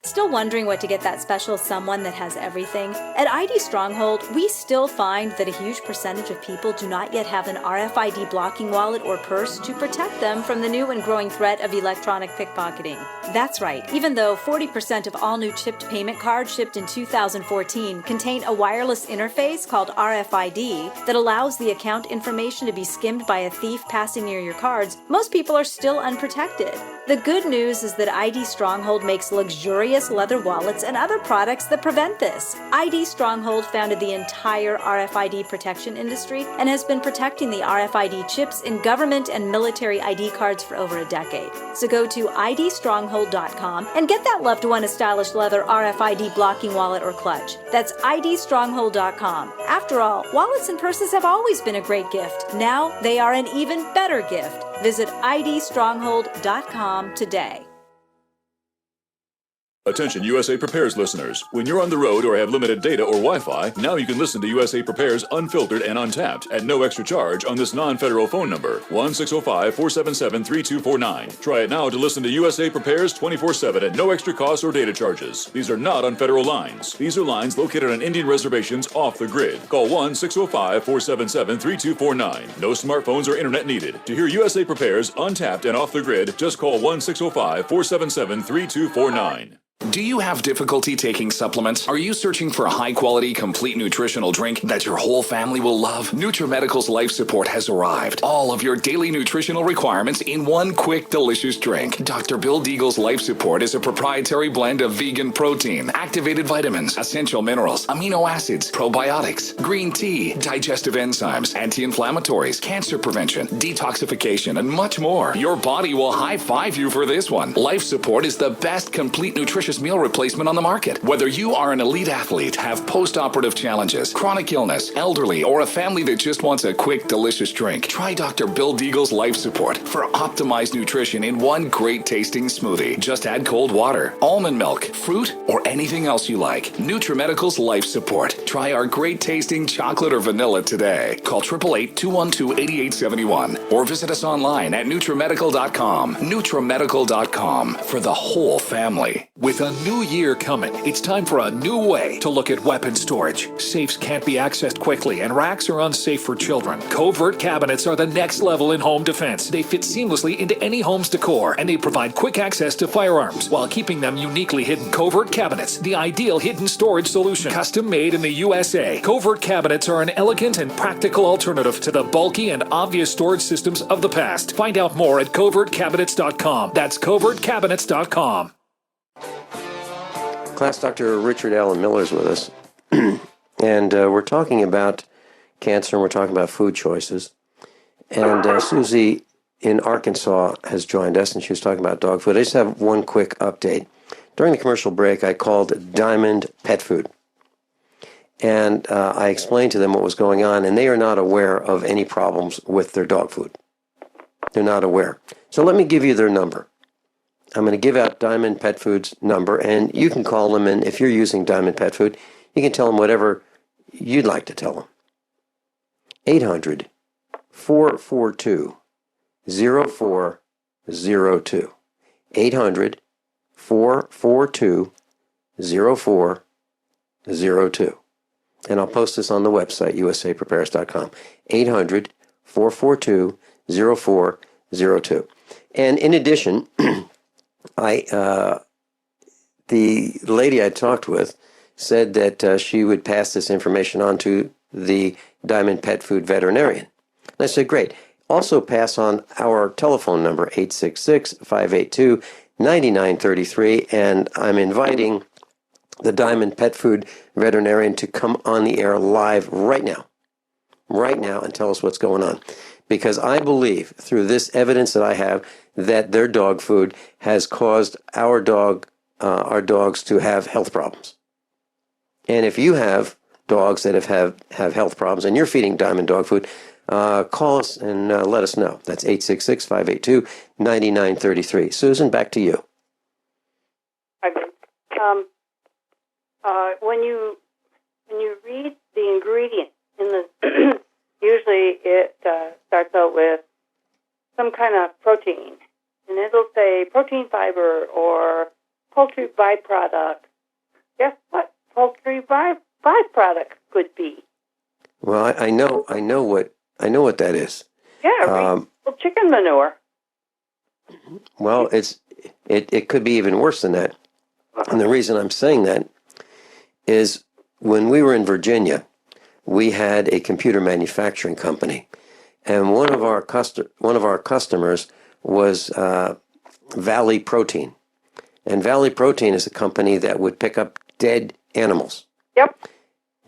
Still wondering what to get that special someone that has everything? At ID Stronghold, we still find that a huge percentage of people do not yet have an RFID blocking wallet or purse to protect them from the new and growing threat of electronic pickpocketing. That's right, even though 40% of all new chipped payment cards shipped in 2014 contain a wireless interface called RFID that allows the account information to be skimmed by a thief passing near your cards, most people are still unprotected. The good news is that ID Stronghold makes luxurious leather wallets and other products that prevent this. ID Stronghold founded the entire RFID protection industry and has been protecting the RFID chips in government and military ID cards for over a decade. So go to idstronghold.com and get that loved one a stylish leather RFID blocking wallet or clutch. That's idstronghold.com. After all, wallets and purses have always been a great gift. Now they are an even better gift. Visit idstronghold.com today. Attention USA Prepares listeners. When you're on the road or have limited data or Wi-Fi, now you can listen to USA Prepares Unfiltered and Untapped at no extra charge on this non-federal phone number, 1-605-477-3249. Try it now to listen to USA Prepares 24/7 at no extra cost or data charges. These are not on federal lines. These are lines located on Indian reservations off the grid. Call 1-605-477-3249. No smartphones or internet needed. To hear USA Prepares Untapped and off the grid, just call 1-605-477-3249. Do you have difficulty taking supplements? Are you searching for a high-quality, complete nutritional drink that your whole family will love? NutriMedical's Life Support has arrived. All of your daily nutritional requirements in one quick, delicious drink. Dr. Bill Deagle's Life Support is a proprietary blend of vegan protein, activated vitamins, essential minerals, amino acids, probiotics, green tea, digestive enzymes, anti-inflammatories, cancer prevention, detoxification, and much more. Your body will high-five you for this one. Life Support is the best complete nutrition meal replacement on the market. Whether you are an elite athlete, have post-operative challenges, chronic illness, elderly, or a family that just wants a quick, delicious drink, try Dr. Bill Deagle's Life Support for optimized nutrition in one great tasting smoothie. Just add cold water, almond milk, fruit, or anything else you like. NutriMedical's Life Support. Try our great tasting chocolate or vanilla today. Call 888-212-8871 or visit us online at NutriMedical.com. NutriMedical.com for the whole family. With a new year coming, it's time for a new way to look at weapon storage. Safes can't be accessed quickly, and racks are unsafe for children. Covert cabinets are the next level in home defense. They fit seamlessly into any home's decor, and they provide quick access to firearms while keeping them uniquely hidden. Covert cabinets, the ideal hidden storage solution. Custom made in the USA, Covert cabinets are an elegant and practical alternative to the bulky and obvious storage systems of the past. Find out more at covertcabinets.com. That's covertcabinets.com. Class Dr. Richard Allen Miller is with us, and we're talking about cancer, and we're talking about food choices. And Susie in Arkansas has joined us, and she was talking about dog food. I just have one quick update. During the commercial break, I called Diamond Pet Food. And I explained to them what was going on, and they are not aware of any problems with their dog food. They're not aware. So let me give you their number. I'm going to give out Diamond Pet Food's number, and you can call them, and if you're using Diamond Pet Food, you can tell them whatever you'd like to tell them. 800-442-0402. 800-442-0402. And I'll post this on the website, usaprepares.com. 800-442-0402. And in addition, the lady I talked with said that she would pass this information on to the Diamond Pet Food veterinarian. And I said, great. Also pass on our telephone number, 866-582-9933, and I'm inviting the Diamond Pet Food veterinarian to come on the air live right now, and tell us what's going on. Because I believe, through this evidence that I have, that their dog food has caused our dogs to have health problems. And if you have dogs that have health problems and you're feeding Diamond dog food, call us and let us know. That's 866-582-9933. Susan, back to you. When you read the ingredient in the usually it starts out with some kind of protein, and it'll say protein fiber or poultry byproduct. Guess what poultry byproduct could be? Well, I know what that is. Yeah, chicken manure. Well, it could be even worse than that. And the reason I'm saying that is when we were in Virginia, we had a computer manufacturing company, and one of our customers was Valley Protein, and Valley Protein is a company that would pick up dead animals. Yep.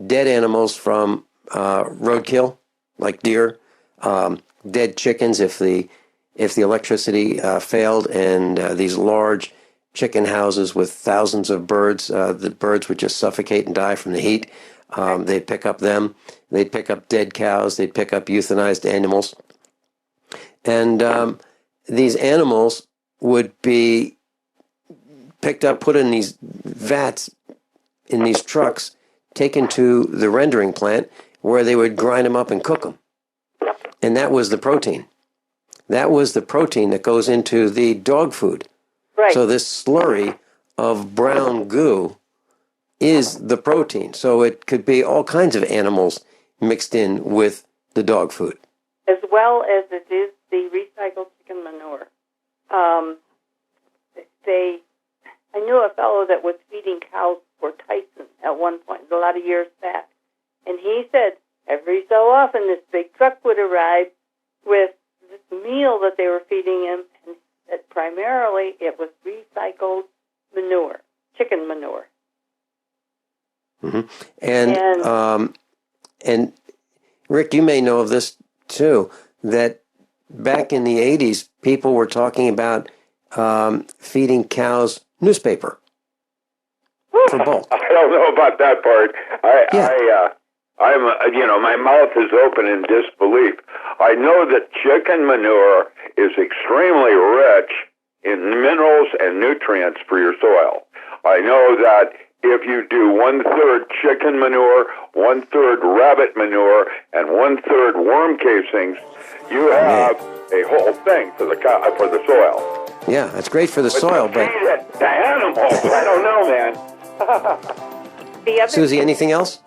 Dead animals from roadkill, like deer, dead chickens if the electricity failed, and these large chicken houses with thousands of birds. The birds would just suffocate and die from the heat. They'd pick up them. They'd pick up dead cows. They'd pick up euthanized animals. And these animals would be picked up, put in these vats, in these trucks, taken to the rendering plant where they would grind them up and cook them. And that was the protein. That was the protein that goes into the dog food. Right. So this slurry of brown goo is the protein. So it could be all kinds of animals mixed in with the dog food. As well as it is the recycled chicken manure. I knew a fellow that was feeding cows for Tyson at one point, a lot of years back. And he said every so often this big truck would arrive with this meal that they were feeding him, and that primarily it was recycled manure, chicken manure. Mm-hmm. And Rick, you may know of this too, that back in the 80s, people were talking about feeding cows newspaper for bulk. I don't know about that part. I'm my mouth is open in disbelief. I know that chicken manure is extremely rich in minerals and nutrients for your soil. I know that if you do 1/3 chicken manure, 1/3 rabbit manure, and 1/3 worm casings, you have a whole thing for the soil. Yeah, that's great for the soil, but the animals, I don't know, man. Susie, anything else?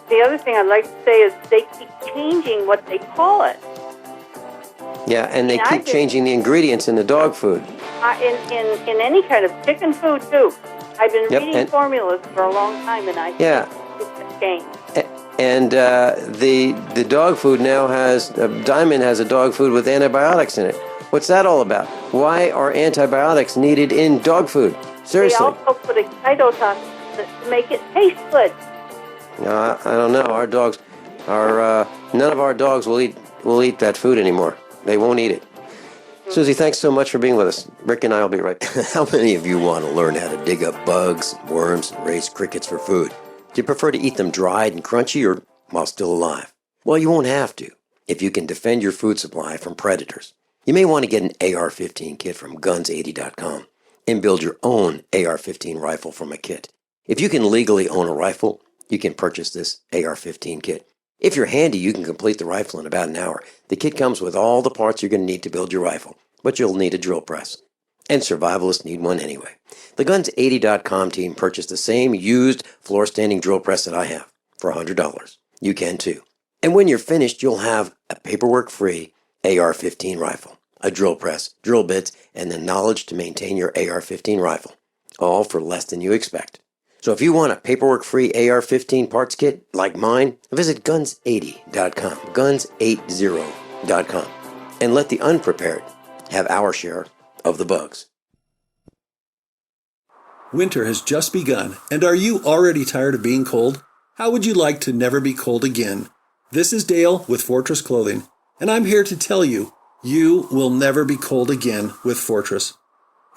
The other thing I'd like to say is they keep changing what they call it. Yeah, and they keep changing the ingredients in the dog food. In any kind of chicken food, too. I've been reading formulas for a long time, and it's a change. And the dog food now has, Diamond has a dog food with antibiotics in it. What's that all about? Why are antibiotics needed in dog food? Seriously. They also put a cytotoxin to make it taste good. I don't know. Our dogs are none of our dogs will eat that food anymore. They won't eat it. Susie, thanks so much for being with us. Rick and I will be right back. How many of you want to learn how to dig up bugs, worms, and raise crickets for food? Do you prefer to eat them dried and crunchy or while still alive? Well, you won't have to if you can defend your food supply from predators. You may want to get an AR-15 kit from guns80.com and build your own AR-15 rifle from a kit. If you can legally own a rifle, you can purchase this AR-15 kit. If you're handy, you can complete the rifle in about an hour. The kit comes with all the parts you're going to need to build your rifle, but you'll need a drill press. And survivalists need one anyway. The Guns80.com team purchased the same used floor-standing drill press that I have for $100. You can too. And when you're finished, you'll have a paperwork-free AR-15 rifle, a drill press, drill bits, and the knowledge to maintain your AR-15 rifle, all for less than you expect. So if you want a paperwork-free AR-15 parts kit like mine, visit Guns80.com, Guns80.com, and let the unprepared have our share of the bugs. Winter has just begun, and are you already tired of being cold? How would you like to never be cold again? This is Dale with Fortress Clothing, and I'm here to tell you, you will never be cold again with Fortress.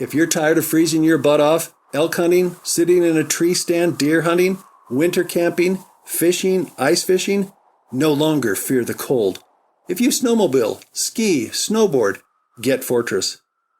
If you're tired of freezing your butt off, elk hunting, sitting in a tree stand, deer hunting, winter camping, fishing, ice fishing, no longer fear the cold. If you snowmobile, ski, snowboard, get Fortress.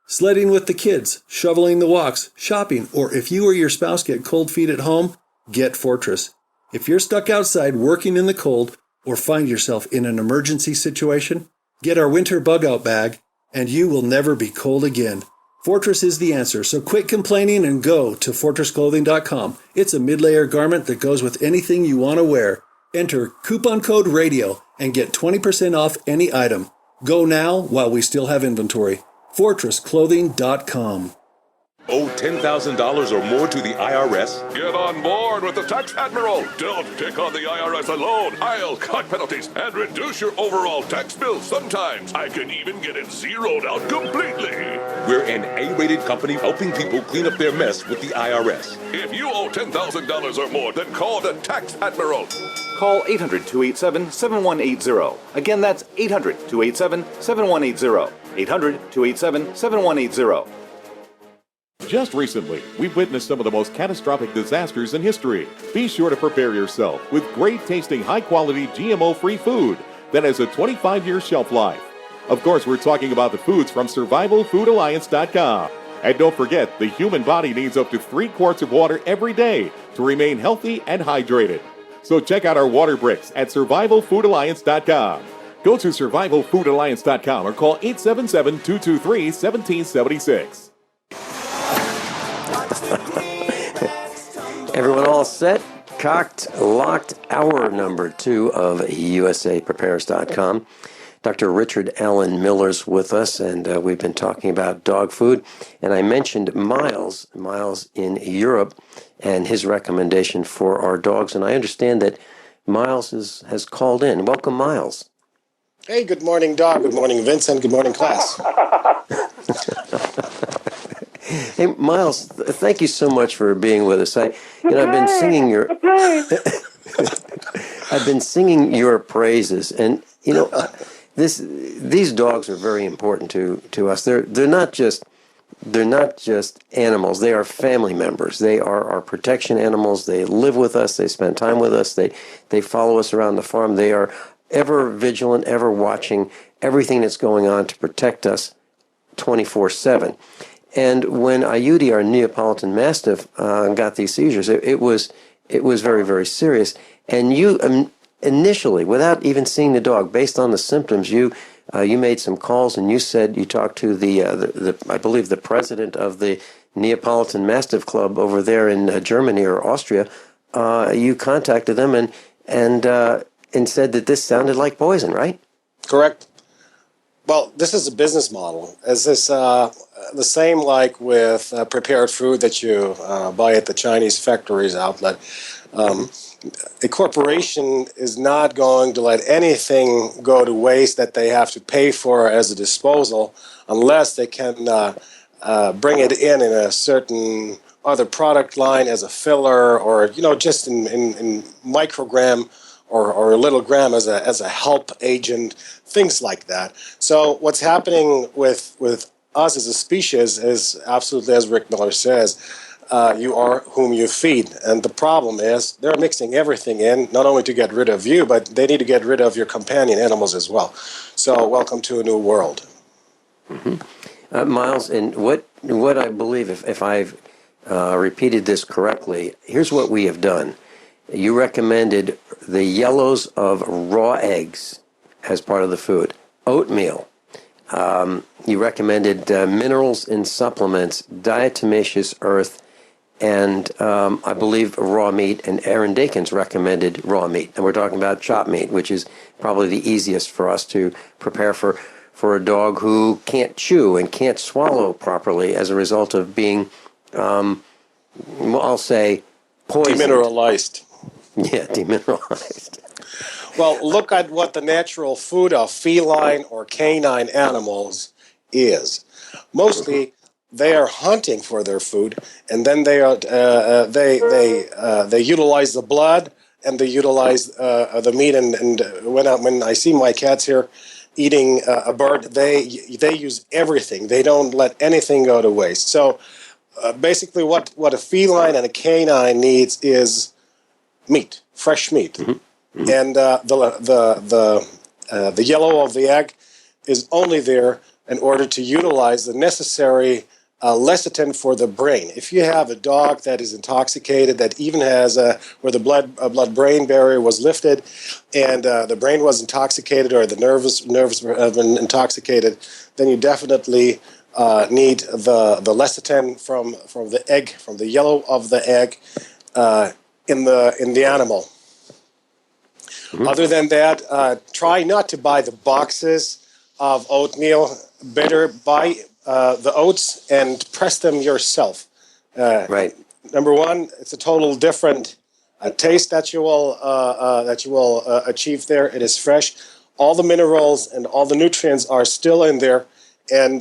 Sledding with the kids, shoveling the walks, shopping, or if you or your spouse get cold feet at home, get Fortress. If you're stuck outside working in the cold or find yourself in an emergency situation, get our winter bug out bag and you will never be cold again. Fortress is the answer, so quit complaining and go to fortressclothing.com. It's a mid-layer garment that goes with anything you want to wear. Enter coupon code RADIO and get 20% off any item. Go now while we still have inventory. fortressclothing.com. Owe $10,000 or more to the IRS? Get on board with the Tax Admiral. Don't take on the IRS alone. I'll cut penalties and reduce your overall tax bill. Sometimes I can even get it zeroed out completely. We're an A-rated company helping people clean up their mess with the IRS. If you owe $10,000 or more, then call the Tax Admiral. Call 800-287-7180. Again, that's 800-287-7180. 800-287-7180. Just recently, we've witnessed some of the most catastrophic disasters in history. Be sure to prepare yourself with great-tasting, high-quality, GMO-free food that has a 25-year shelf life. Of course, we're talking about the foods from SurvivalFoodAlliance.com. And don't forget, the human body needs up to 3 quarts of water every day to remain healthy and hydrated. So check out our water bricks at SurvivalFoodAlliance.com. Go to SurvivalFoodAlliance.com or call 877-223-1776. Everyone all set? Cocked, locked, hour number 2 of USAPrepares.com. Dr. Richard Allen Miller's with us, and we've been talking about dog food. And I mentioned Miles in Europe, and his recommendation for our dogs. And I understand that Miles has called in. Welcome, Miles. Hey, good morning, Doc. Good morning, Vincent. Good morning, class. Hey, Miles, thank you so much for being with us. I've been singing I've been singing your praises, and these dogs are very important to us. They're not just animals. They are family members. They are our protection animals. They live with us. They spend time with us. They follow us around the farm. They are ever vigilant, ever watching everything that's going on to protect us 24/7. And when Ayudi, our Neapolitan Mastiff, got these seizures, it was very, very serious. And you initially, without even seeing the dog, based on the symptoms, you made some calls and you said you talked to the I believe the president of the Neapolitan Mastiff Club over there in Germany or Austria. You contacted them and said that this sounded like poison, right? Correct. Well, this is a business model. Is this the same like with prepared food that you buy at the Chinese factories outlet? A corporation is not going to let anything go to waste that they have to pay for as a disposal unless they can bring it in a certain other product line as a filler or, just in microgram or a little gram as a help agent, things like that. So what's happening with us as a species is absolutely, as Rick Miller says, you are whom you feed. And the problem is they're mixing everything in, not only to get rid of you, but they need to get rid of your companion animals as well. So welcome to a new world. Miles, and what I believe, if I've repeated this correctly, here's what we have done. You recommended the yellows of raw eggs as part of the food. Oatmeal. You recommended minerals in supplements, diatomaceous earth, and I believe raw meat. And Aaron Dakins recommended raw meat. And we're talking about chopped meat, which is probably the easiest for us to prepare for a dog who can't chew and can't swallow properly as a result of being, I'll say, poisoned. Demineralized. Yeah, demineralized. Well, look at what the natural food of feline or canine animals is. Mostly, they are hunting for their food, and then they utilize the blood and they utilize the meat. And when I see my cats here eating a bird, they use everything. They don't let anything go to waste. So basically, what a feline and a canine needs is meat, fresh meat. And the yellow of the egg is only there in order to utilize the necessary lecithin for the brain. If you have a dog that is intoxicated, that even has where the blood-brain barrier was lifted, and the brain was intoxicated, or the nerves have been intoxicated, then you definitely need the lecithin from the egg, from the yellow of the egg, in the animal. Other than that, try not to buy the boxes of oatmeal. Better buy the oats and press them yourself. Right. Number one, it's a total different taste that you will achieve there. It is fresh. All the minerals and all the nutrients are still in there, and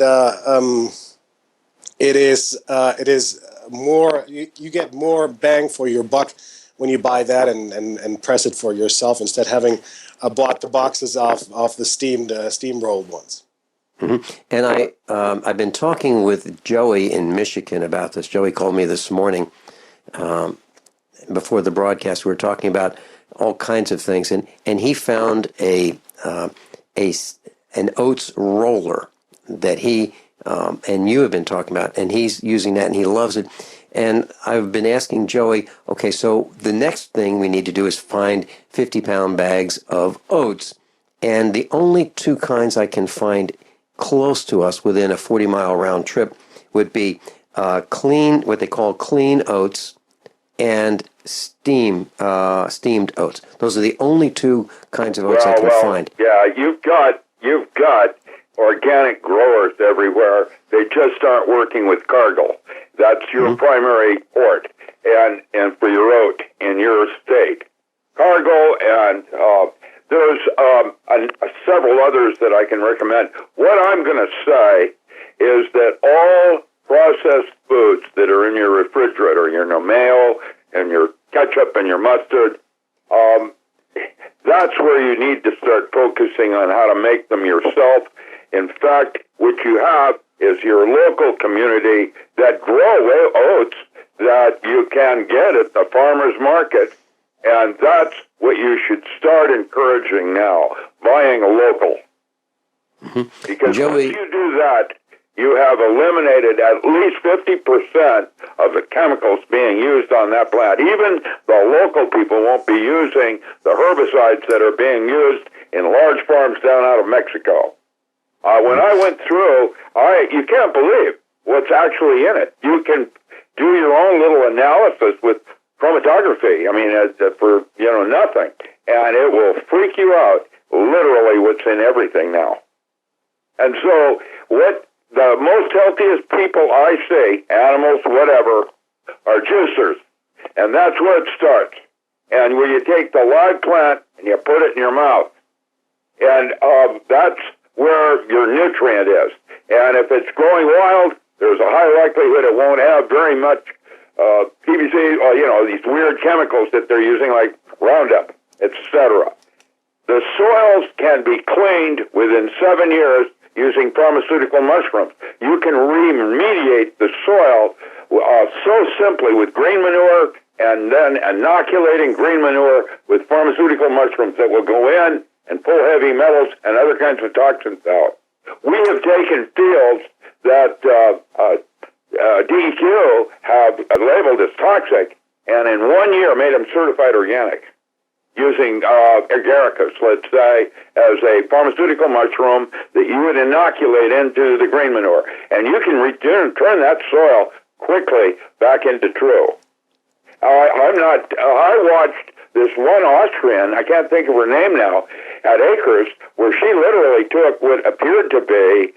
it is more. You get more bang for your buck when you buy that and press it for yourself, instead of having bought the boxes off the steam-rolled ones. And I've been talking with Joey in Michigan about this. Joey called me this morning before the broadcast. We were talking about all kinds of things, and he found an oats roller that he and you have been talking about, and he's using that and he loves it. And I've been asking Joey, okay, so the next thing we need to do is find 50-pound bags of oats. And the only two kinds I can find close to us within a 40-mile round trip would be clean, what they call clean oats, and steamed oats. Those are the only two kinds of oats I can find. Yeah, you've got organic growers everywhere. They just aren't working with Cargill. That's your primary port, and for your oat in your state. Cargill, and there's several others that I can recommend. What I'm going to say is that all processed foods that are in your refrigerator, your mayo and your ketchup and your mustard, that's where you need to start focusing on how to make them yourself. In fact, what you have is your local community that grow oats that you can get at the farmer's market, and that's what you should start encouraging now, buying local. Because once you do that, you have eliminated at least 50% of the chemicals being used on that plant. Even the local people won't be using the herbicides that are being used in large farms down out of Mexico. When I went through, you can't believe what's actually in it. You can do your own little analysis with chromatography. I mean, for nothing, and it will freak you out. Literally, what's in everything now. And so, what the most healthiest people I see, animals, whatever, are juicers, and that's where it starts. And where you take the live plant and you put it in your mouth, and that's where your nutrient is. And if it's growing wild, there's a high likelihood it won't have very much PVC, these weird chemicals that they're using, like Roundup. etc. The soils can be cleaned within 7 years using pharmaceutical mushrooms. You can remediate the soil so simply with green manure and then inoculating green manure with pharmaceutical mushrooms that will go in and pull heavy metals and other kinds of toxins out. We have taken fields that DEQ have labeled as toxic, and in 1 year made them certified organic using agaricus, let's say, as a pharmaceutical mushroom that you would inoculate into the green manure. And you can turn that soil quickly back into true. I watched this one Austrian, I can't think of her name now, at Acres, where she literally took what appeared to be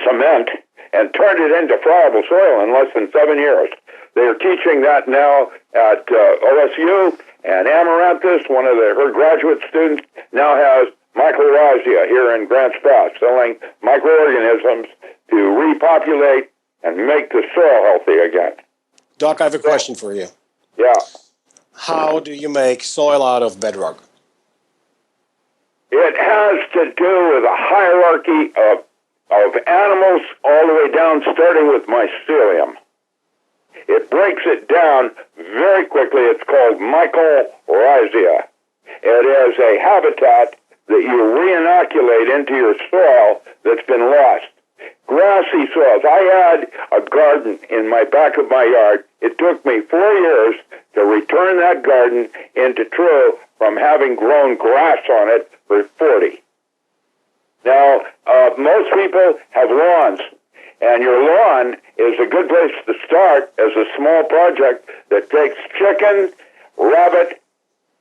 cement and turned it into friable soil in less than 7 years. They are teaching that now at OSU, and Amaranthus, one of her graduate students, now has mycorrhizae here in Grants Pass, selling microorganisms to repopulate and make the soil healthy again. Doc, I have a question for you. Yeah. How do you make soil out of bedrock? It has to do with a hierarchy of animals all the way down, starting with mycelium. It breaks it down very quickly. It's called mycorrhizae. It is a habitat that you re-inoculate into your soil that's been lost. Grassy soils. I had a garden in my back of my yard. It took me 4 years to return that garden into true from having grown grass on it for 40. Now, most people have lawns, and your lawn is a good place to start as a small project that takes chicken, rabbit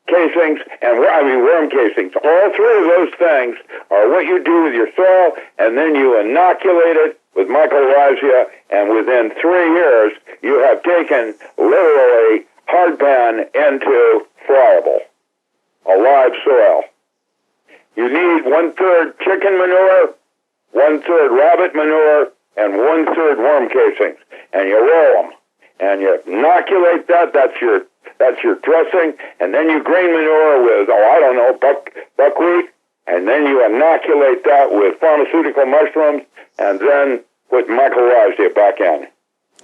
casings, and worm casings. All three of those things are what you do with your soil, and then you inoculate it with mycorrhizae, and within 3 years, you have taken literally hardpan into friable, alive soil. You need 1/3 chicken manure, 1/3 rabbit manure, and 1/3 worm casings, and you roll them, and you inoculate that. That's your dressing, and then you green manure with buckwheat, and then you inoculate that with pharmaceutical mushrooms, and then put mycorrhizae back in.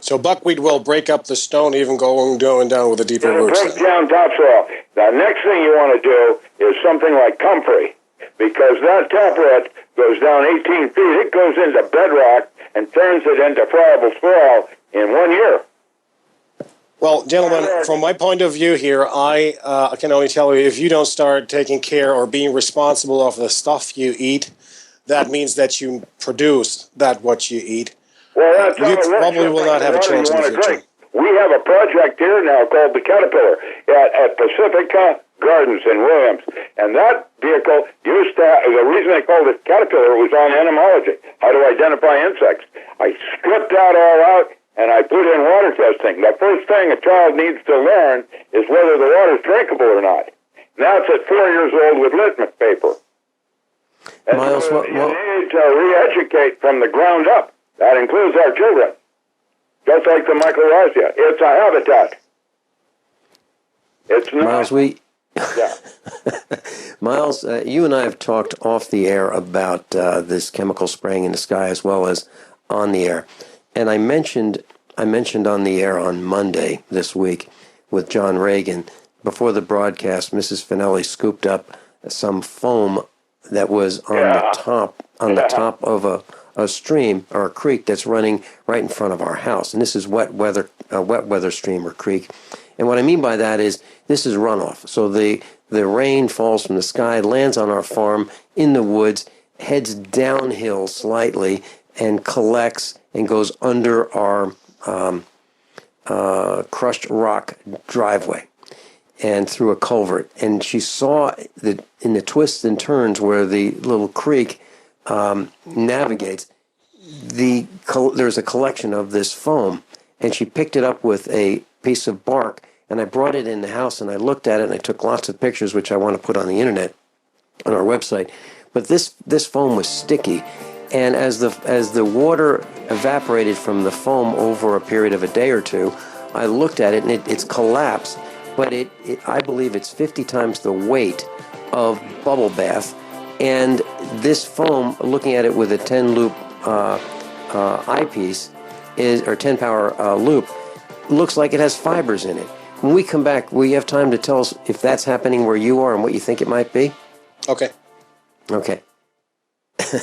So buckwheat will break up the stone, even going down with the deeper roots. Break down topsoil. The next thing you want to do is something like comfrey, because that taproot goes down 18 feet. It goes into bedrock and turns it into friable soil in 1 year. Well, gentlemen, from my point of view here, I can only tell you, if you don't start taking care or being responsible of the stuff you eat, that means that you produce what you eat. Well, that's you probably will not have a chance in the future. We have a project here now called the Caterpillar at Pacifica Gardens in Williams. And that vehicle used to have, the reason they called it Caterpillar was on entomology, how to identify insects. I stripped that all out, and I put in water testing. The first thing a child needs to learn is whether the water is drinkable or not. Now it's at 4 years old with litmus paper. And Miles, you need to re-educate from the ground up. That includes our children. Just like the mycorrhizae. It's a habitat. It's not... Miles, Yeah. Miles, you and I have talked off the air about this chemical spraying in the sky as well as on the air. And I mentioned on the air on Monday this week with John Regan, before the broadcast, Mrs. Finelli scooped up some foam that was on the top of a stream or a creek that's running right in front of our house. And this is wet weather stream or creek. And what I mean by that is this is runoff. So the rain falls from the sky, lands on our farm in the woods, heads downhill slightly, and collects and goes under our crushed rock driveway and through a culvert. And she saw that in the twists and turns where the little creek navigates, there's a collection of this foam, and she picked it up with a piece of bark, and I brought it in the house, and I looked at it, and I took lots of pictures, which I want to put on the internet, on our website. But this foam was sticky, and as the water evaporated from the foam over a period of a day or two, I looked at it, and it's collapsed, but I believe it's 50 times the weight of bubble bath. And this foam, looking at it with a 10-loop eyepiece, or 10-power loop, looks like it has fibers in it. When we come back, will you have time to tell us if that's happening where you are and what you think it might be? Okay. Okay.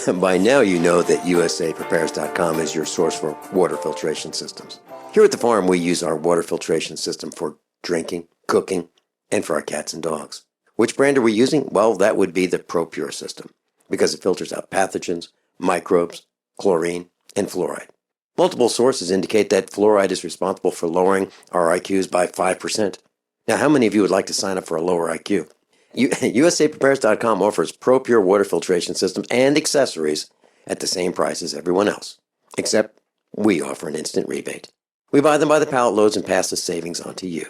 By now you know that USAPrepares.com is your source for water filtration systems. Here at the farm, we use our water filtration system for drinking, cooking, and for our cats and dogs. Which brand are we using? Well, that would be the ProPure system, because it filters out pathogens, microbes, chlorine, and fluoride. Multiple sources indicate that fluoride is responsible for lowering our IQs by 5%. Now, how many of you would like to sign up for a lower IQ? USAPrepares.com offers ProPure water filtration systems and accessories at the same price as everyone else, except we offer an instant rebate. We buy them by the pallet loads and pass the savings on to you.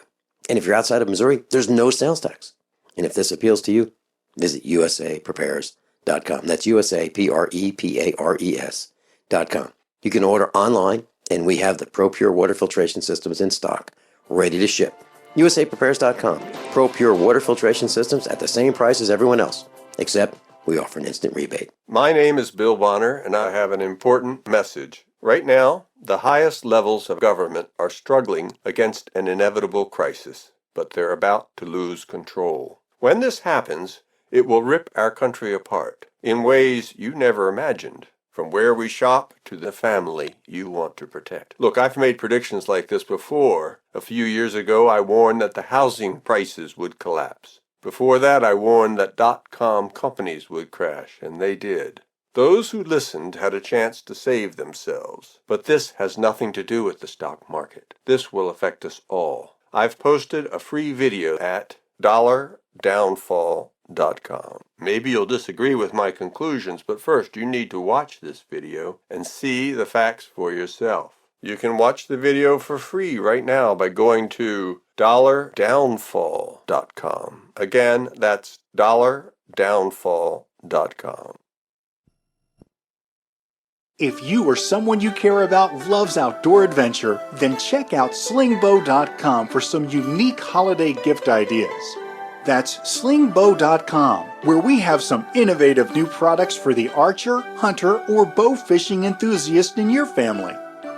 And if you're outside of Missouri, there's no sales tax. And if this appeals to you, visit USAPrepares.com. That's USAPrepares.com. You can order online, and we have the ProPure water filtration systems in stock, ready to ship. USAPrepares.com. ProPure water filtration systems at the same price as everyone else, except we offer an instant rebate. My name is Bill Bonner, and I have an important message. Right now, the highest levels of government are struggling against an inevitable crisis, but they're about to lose control. When this happens, it will rip our country apart in ways you never imagined. From where we shop to the family you want to protect. Look, I've made predictions like this before. A few years ago, I warned that the housing prices would collapse. Before that, I warned that .com companies would crash, and they did. Those who listened had a chance to save themselves. But this has nothing to do with the stock market. This will affect us all. I've posted a free video at $downfall.com. Maybe you'll disagree with my conclusions, but first you need to watch this video and see the facts for yourself. You can watch the video for free right now by going to $downfall.com. Again, that's $downfall.com. If you or someone you care about loves outdoor adventure, then check out slingbow.com for some unique holiday gift ideas. That's slingbow.com, where we have some innovative new products for the archer, hunter, or bow fishing enthusiast in your family.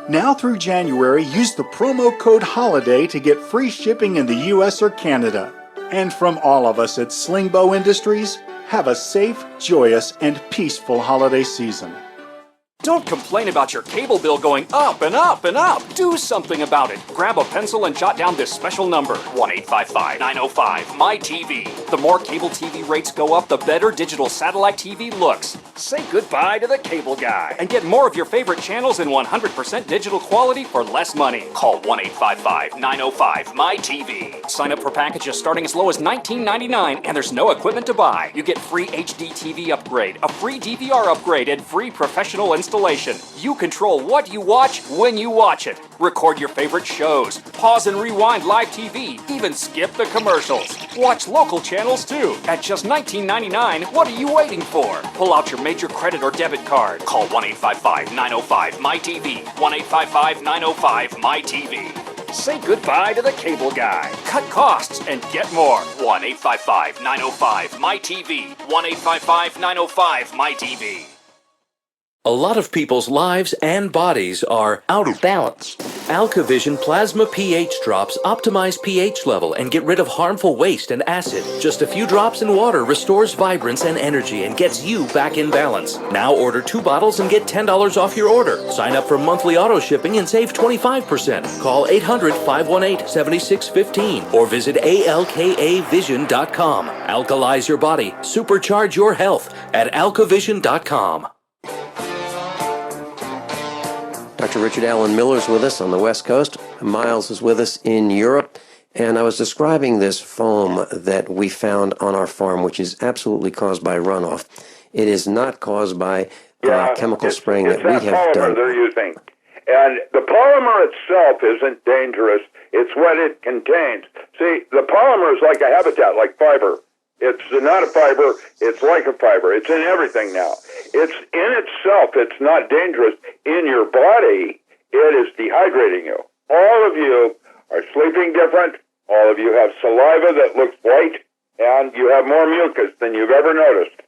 Now through January, use the promo code HOLIDAY to get free shipping in the US or Canada. And from all of us at Slingbow Industries, have a safe, joyous, and peaceful holiday season. Don't complain about your cable bill going up and up and up. Do something about it. Grab a pencil and jot down this special number, 1-855-905-MY-TV. The more cable TV rates go up, the better digital satellite TV looks. Say goodbye to the cable guy and get more of your favorite channels in 100% digital quality for less money. Call 1-855-905-MY-TV. Sign up for packages starting as low as $19.99, and there's no equipment to buy. You get free HD TV upgrade, a free DVR upgrade, and free professional installation. You control what you watch when you watch it. Record your favorite shows, pause and rewind live TV, even skip the commercials. Watch local channels too. At just $19.99, what are you waiting for? Pull out your major credit or debit card. Call 1-855-905-MY-TV. 1-855-905-MY-TV. Say goodbye to the cable guy. Cut costs and get more. 1-855-905-MY-TV. 1-855-905-MY-TV. A lot of people's lives and bodies are out of balance. AlkaVision Plasma pH drops optimize pH level and get rid of harmful waste and acid. Just a few drops in water restores vibrance and energy and gets you back in balance. Now order 2 bottles and get $10 off your order. Sign up for monthly auto shipping and save 25%. Call 800-518-7615 or visit alkavision.com. Alkalize your body. Supercharge your health at alkavision.com. Dr. Richard Allen Miller is with us on the West Coast. Miles is with us in Europe. And I was describing this foam that we found on our farm, which is absolutely caused by runoff. It is not caused by chemical spraying that we have done. They're using. And the polymer itself isn't dangerous. It's what it contains. See, the polymer is like a habitat, like fiber. It's not a fiber. It's like a fiber. It's in everything now. It's in itself. It's not dangerous. In your body, it is dehydrating you. All of you are sleeping different. All of you have saliva that looks white. and you have more mucus than you've ever noticed.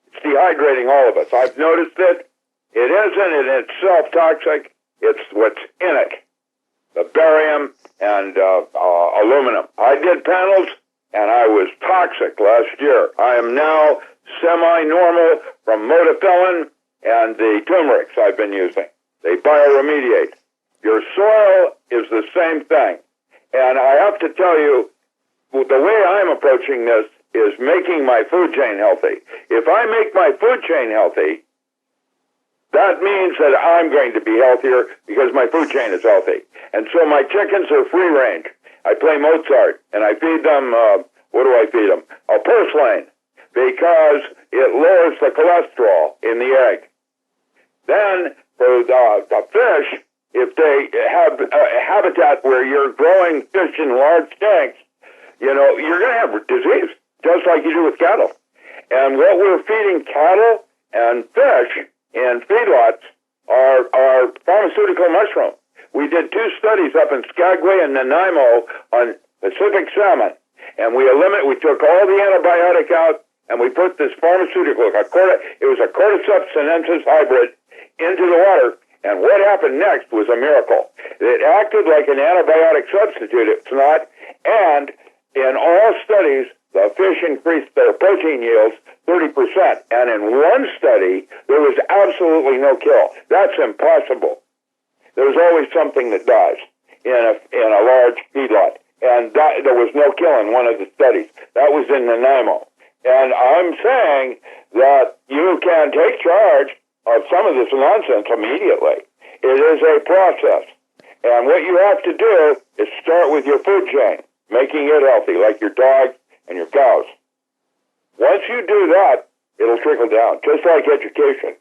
It's dehydrating all of us. I've noticed it. It isn't in itself toxic. It's what's in it, the barium and aluminum. I did panels, and I was toxic last year. I am now semi-normal from modafillin and the turmerics I've been using. They bioremediate. Your soil is the same thing. And I have to tell you, the way I'm approaching this is making my food chain healthy. If I make my food chain healthy, that means that I'm going to be healthier because my food chain is healthy. And so my chickens are free range. I play Mozart, and I feed them, what do I feed them? A purslane, because it lowers the cholesterol in the egg. Then, for the fish, if they have a habitat where you're growing fish in large tanks, you're going to have disease, just like you do with cattle. And what we're feeding cattle and fish in feedlots are pharmaceutical mushroom. We did 2 studies up in Skagway and Nanaimo on Pacific salmon, and we took all the antibiotic out, and we put this pharmaceutical, it was a Cordyceps sinensis hybrid, into the water, and what happened next was a miracle. It acted like an antibiotic substitute. It's not, and in all studies, the fish increased their protein yields 30%. And in one study, there was absolutely no kill. That's impossible. There's always something that dies in a large feedlot. And there was no kill in one of the studies. That was in Nanaimo. And I'm saying that you can take charge of some of this nonsense immediately. It is a process. And what you have to do is start with your food chain, making it healthy, like your dogs and your cows. Once you do that, it'll trickle down, just like education.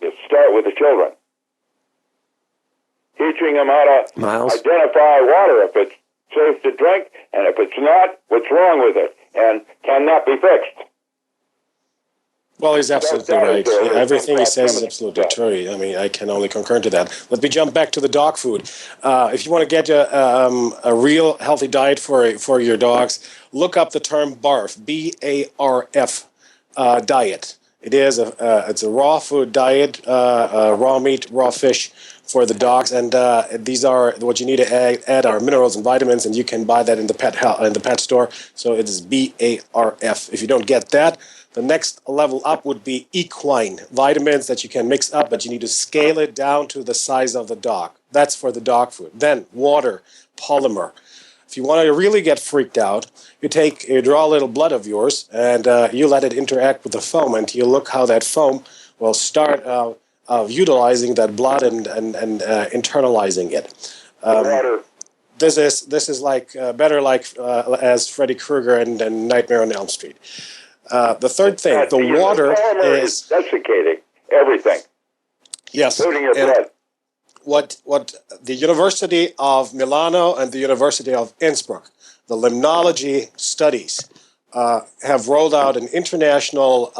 You start with the children. Teaching them how to identify water, if it's safe to drink, and if it's not, what's wrong with it, and can that be fixed? Well, he's absolutely right. Everything he says is absolutely true. I mean, I can only concur to that. Let me jump back to the dog food. If you want to get a real healthy diet for your dogs, look up the term BARF, B-A-R-F diet. It's a raw food diet, raw meat, raw fish for the dogs, and these are what you need to add are minerals and vitamins, and you can buy that in the pet store. So it is BARF. If you don't get that, the next level up would be equine, vitamins that you can mix up, but you need to scale it down to the size of the dog. That's for the dog food. Then water, polymer. If you want to really get freaked out, you draw a little blood of yours, and you let it interact with the foam, and you look how that foam will start utilizing that blood and internalizing it. This is like better like as Freddy Krueger and Nightmare on Elm Street. The third thing, the water is desiccating everything. Yes, including your blood. What the University of Milano and the University of Innsbruck, the limnology studies, have rolled out an international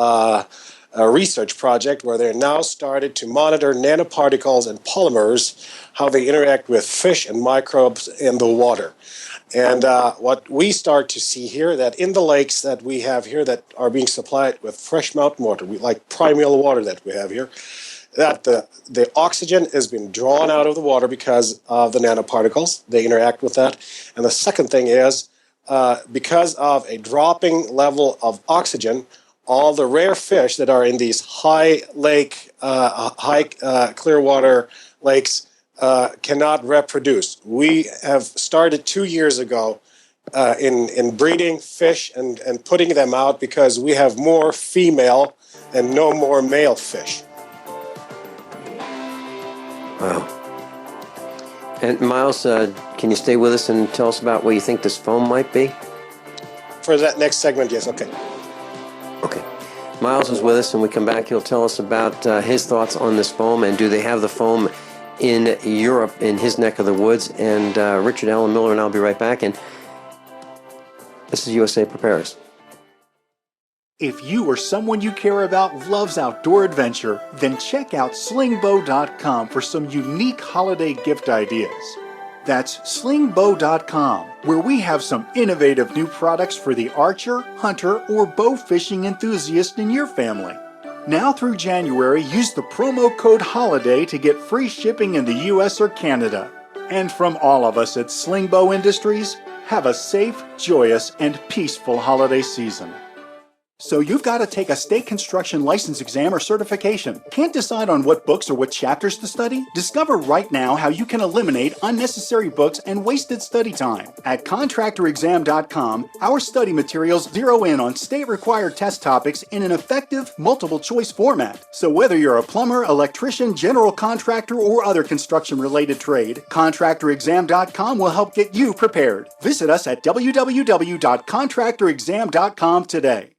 research project where they're now started to monitor nanoparticles and polymers, how they interact with fish and microbes in the water. And what we start to see here, that in the lakes that we have here that are being supplied with fresh mountain water, like primeval water that we have here, that the oxygen has been drawn out of the water because of the nanoparticles. They interact with that. And the second thing is, because of a dropping level of oxygen, all the rare fish that are in these high clear water lakes cannot reproduce. We have started 2 years ago in breeding fish and putting them out because we have more female and no more male fish. Wow. And Miles, can you stay with us and tell us about what you think this foam might be? For that next segment, yes, okay. Okay. Miles is with us, and we come back, he'll tell us about his thoughts on this foam, and do they have the foam in Europe, in his neck of the woods. And Richard Allen Miller and I'll be right back. And this is USA Prepares. If you or someone you care about loves outdoor adventure, then check out slingbow.com for some unique holiday gift ideas. That's slingbow.com, where we have some innovative new products for the archer, hunter, or bow fishing enthusiast in your family. Now through January, use the promo code HOLIDAY to get free shipping in the US or Canada. And from all of us at Slingbow Industries, have a safe, joyous, and peaceful holiday season. So you've got to take a state construction license exam or certification. Can't decide on what books or what chapters to study? Discover right now how you can eliminate unnecessary books and wasted study time. At contractorexam.com, our study materials zero in on state-required test topics in an effective, multiple-choice format. So whether you're a plumber, electrician, general contractor, or other construction-related trade, contractorexam.com will help get you prepared. Visit us at www.contractorexam.com today.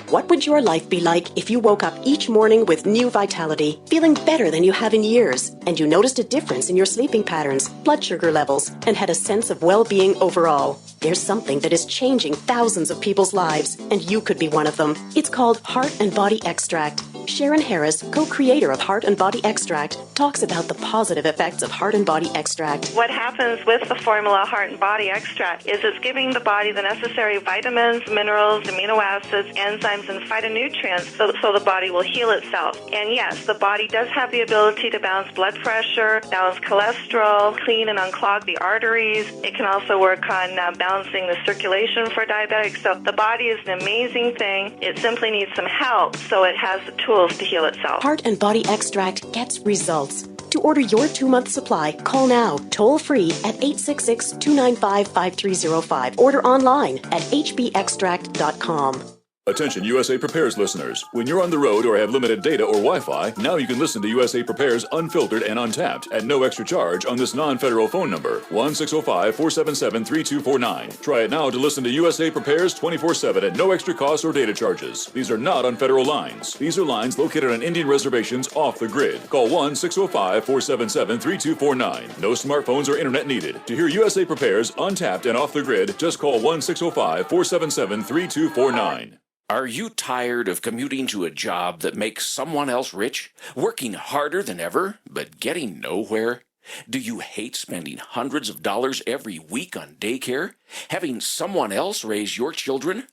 What would your life be like if you woke up each morning with new vitality, feeling better than you have in years, and you noticed a difference in your sleeping patterns, blood sugar levels, and had a sense of well-being overall? There's something that is changing thousands of people's lives, and you could be one of them. It's called Heart and Body Extract. Sharon Harris, co-creator of Heart and Body Extract, talks about the positive effects of Heart and Body Extract. What happens with the formula Heart and Body Extract is it's giving the body the necessary vitamins, minerals, amino acids, enzymes, and phytonutrients so the body will heal itself. And yes, the body does have the ability to balance blood pressure, balance cholesterol, clean and unclog the arteries. It can also work on balancing the circulation for diabetics. So the body is an amazing thing. It simply needs some help so it has the tools to heal itself. Heart and Body Extract gets results. To order your 2-month supply, call now, toll free at 866-295-5305. Order online at hbextract.com. Attention USA Prepares listeners. When you're on the road or have limited data or Wi-Fi, now you can listen to USA Prepares unfiltered and untapped at no extra charge on this non-federal phone number, 1-605-477-3249. Try it now to listen to USA Prepares 24/7 at no extra cost or data charges. These are not on federal lines. These are lines located on Indian reservations off the grid. Call 1-605-477-3249. No smartphones or internet needed. To hear USA Prepares untapped and off the grid, just call 1-605-477-3249. Are you tired of commuting to a job that makes someone else rich? Working harder than ever, but getting nowhere? Do you hate spending hundreds of dollars every week on daycare? Having someone else raise your children?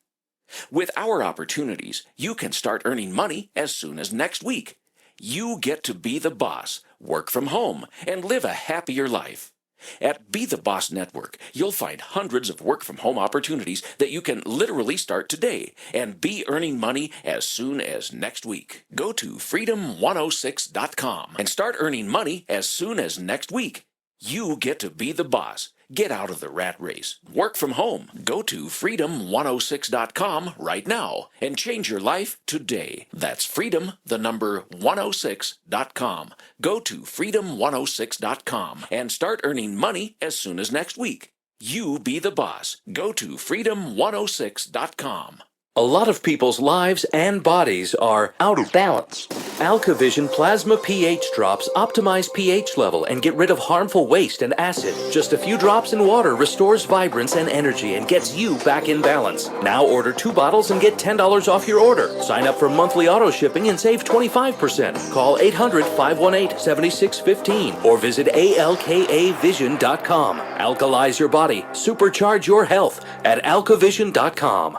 With our opportunities, you can start earning money as soon as next week. You get to be the boss, work from home, and live a happier life. At Be the Boss Network, you'll find hundreds of work-from-home opportunities that you can literally start today and be earning money as soon as next week. Go to freedom106.com and start earning money as soon as next week. You get to be the boss. Get out of the rat race. Work from home. Go to freedom106.com right now and change your life today. That's freedom106.com. Go to freedom106.com and start earning money as soon as next week. You be the boss. Go to freedom106.com. A lot of people's lives and bodies are out of balance. AlkaVision Plasma pH drops optimize pH level and get rid of harmful waste and acid. Just a few drops in water restores vibrance and energy and gets you back in balance. Now order 2 bottles and get $10 off your order. Sign up for monthly auto shipping and save 25%. Call 800-518-7615 or visit alkavision.com. Alkalize your body. Supercharge your health at alkavision.com.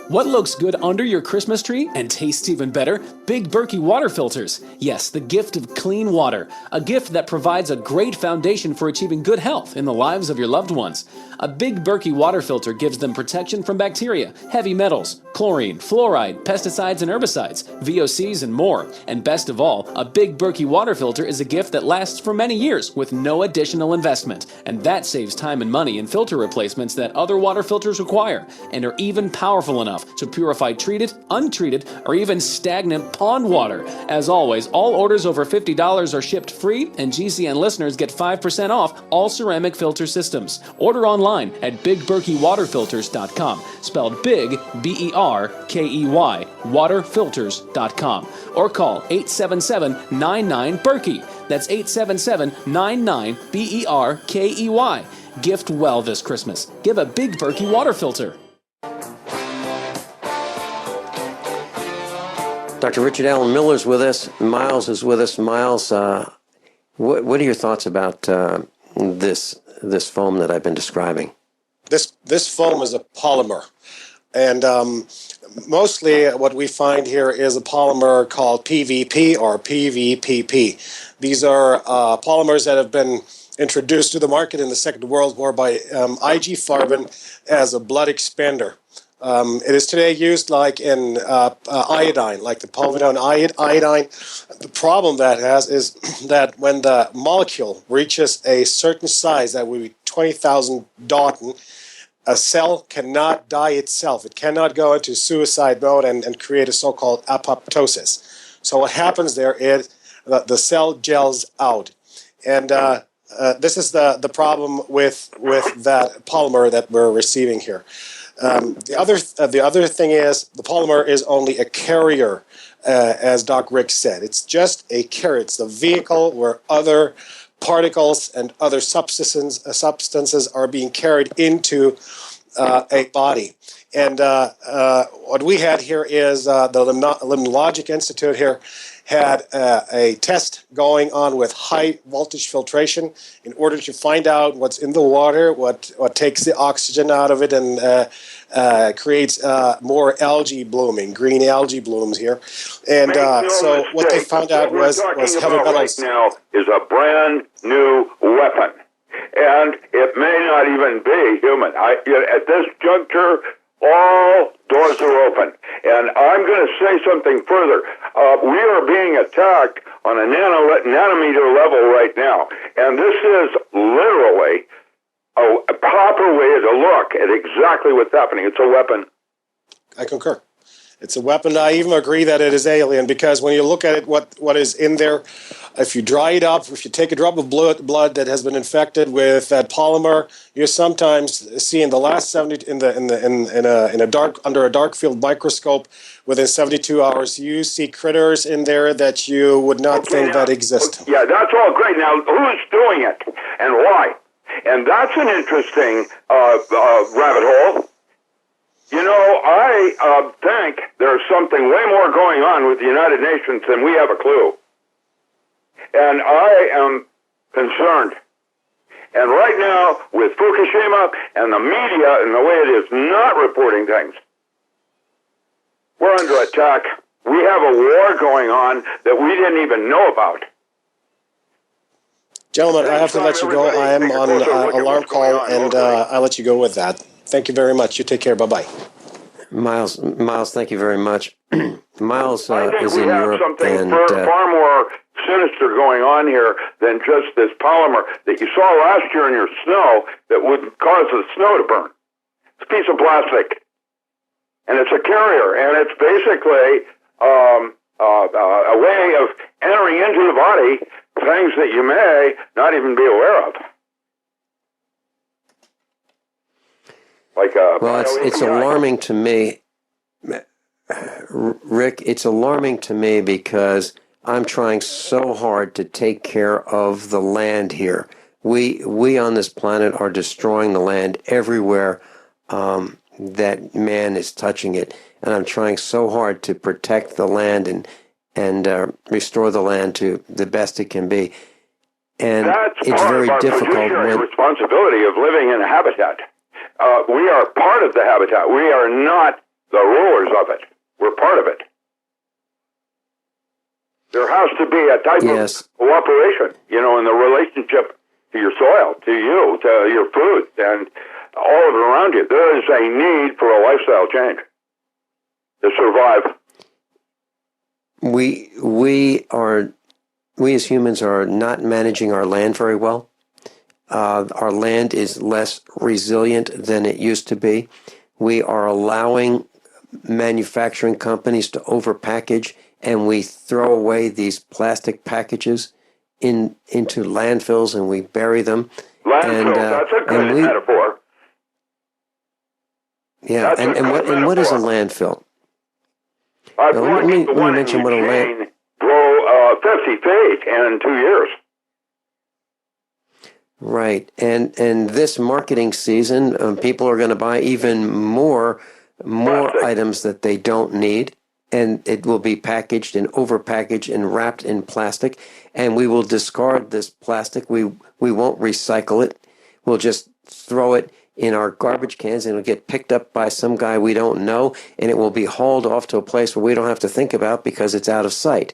What looks good under your Christmas tree and tastes even better? Big Berkey water filters. Yes, the gift of clean water. A gift that provides a great foundation for achieving good health in the lives of your loved ones. A Big Berkey water filter gives them protection from bacteria, heavy metals, chlorine, fluoride, pesticides and herbicides, VOCs and more. And best of all, a Big Berkey water filter is a gift that lasts for many years with no additional investment. And that saves time and money in filter replacements that other water filters require and are even powerful enough to purify treated, untreated, or even stagnant pond water. As always, all orders over $50 are shipped free, and GCN listeners get 5% off all ceramic filter systems. Order online at BigBerkeyWaterFilters.com, spelled Big, B-E-R-K-E-Y, waterfilters.com, or call 877-99-BERKEY. That's 877-99-BERKEY. Gift well this Christmas. Give a Big Berkey water filter. Dr. Richard Allen Miller's with us. Miles is with us. Miles, What are your thoughts about this foam that I've been describing? This foam is a polymer, and mostly what we find here is a polymer called PVP or PVPP. These are polymers that have been introduced to the market in the Second World War by IG Farben as a blood expander. It is today used like in iodine, like the povidone iodine. The problem that has is that when the molecule reaches a certain size, that would be 20,000 Dalton, a cell cannot die itself. It cannot go into suicide mode and create a so-called apoptosis. So what happens there is that the cell gels out. And this is the problem with that polymer that we're receiving here. The other thing is the polymer is only a carrier, as Doc Rick said. It's just a carrier. It's the vehicle where other particles and other substances are being carried into a body. And what we had here is the Limnologic Institute here had a test going on with high voltage filtration in order to find out what's in the water, what takes the oxygen out of it and creates more algae blooming, green algae blooms here. And so what they found out was heavy metals. Right now is a brand new weapon, and it may not even be human. At this juncture, all doors are open. And I'm going to say something further. We are being attacked on a nanometer level right now. And this is literally a proper way to look at exactly what's happening. It's a weapon. I concur. It's a weapon. I even agree that it is alien, because when you look at it, what is in there, if you dry it up, if you take a drop of blood that has been infected with that polymer, you sometimes see in the last 70 under a dark field microscope within 72 hours, you see critters in there that you would not think that exist. Yeah, that's all great. Now, who's doing it and why? And that's an interesting rabbit hole. You know, I think there's something way more going on with the United Nations than we have a clue. And I am concerned. And right now, with Fukushima and the media and the way it is not reporting things, we're under attack. We have a war going on that we didn't even know about. Gentlemen, I have to let you go. I am on an alarm call, and I'll let you go with that. Thank you very much. You take care. Bye-bye. Miles, thank you very much. Miles is in Europe, and far more sinister going on here than just this polymer that you saw last year in your snow that would cause the snow to burn. It's a piece of plastic, and it's a carrier, and it's basically a way of entering into the body things that you may not even be aware of. Like well, it's alarming to me, Rick. It's alarming to me because I'm trying so hard to take care of the land here. We on this planet are destroying the land everywhere that man is touching it, and I'm trying so hard to protect the land and restore the land to the best it can be. And it's very difficult. That's part of our responsibility of living in a habitat. We are part of the habitat. We are not the rulers of it. We're part of it. There has to be a type of cooperation, you know, in the relationship to your soil, to you, to your food, and all of it around you. There is a need for a lifestyle change to survive. We as humans are not managing our land very well. Our land is less resilient than it used to be. We are allowing manufacturing companies to overpackage, and we throw away these plastic packages into landfills, and we bury them. Landfill, that's a good metaphor. Yeah, and what is a landfill? Let me mention what a landfill. Grow 50 feet in 2 years. Right, and this marketing season, people are going to buy even more items that they don't need, and it will be packaged and overpackaged and wrapped in plastic, and we will discard this plastic. We won't recycle it. We'll just throw it in our garbage cans, and it'll get picked up by some guy we don't know, and it will be hauled off to a place where we don't have to think about because it's out of sight.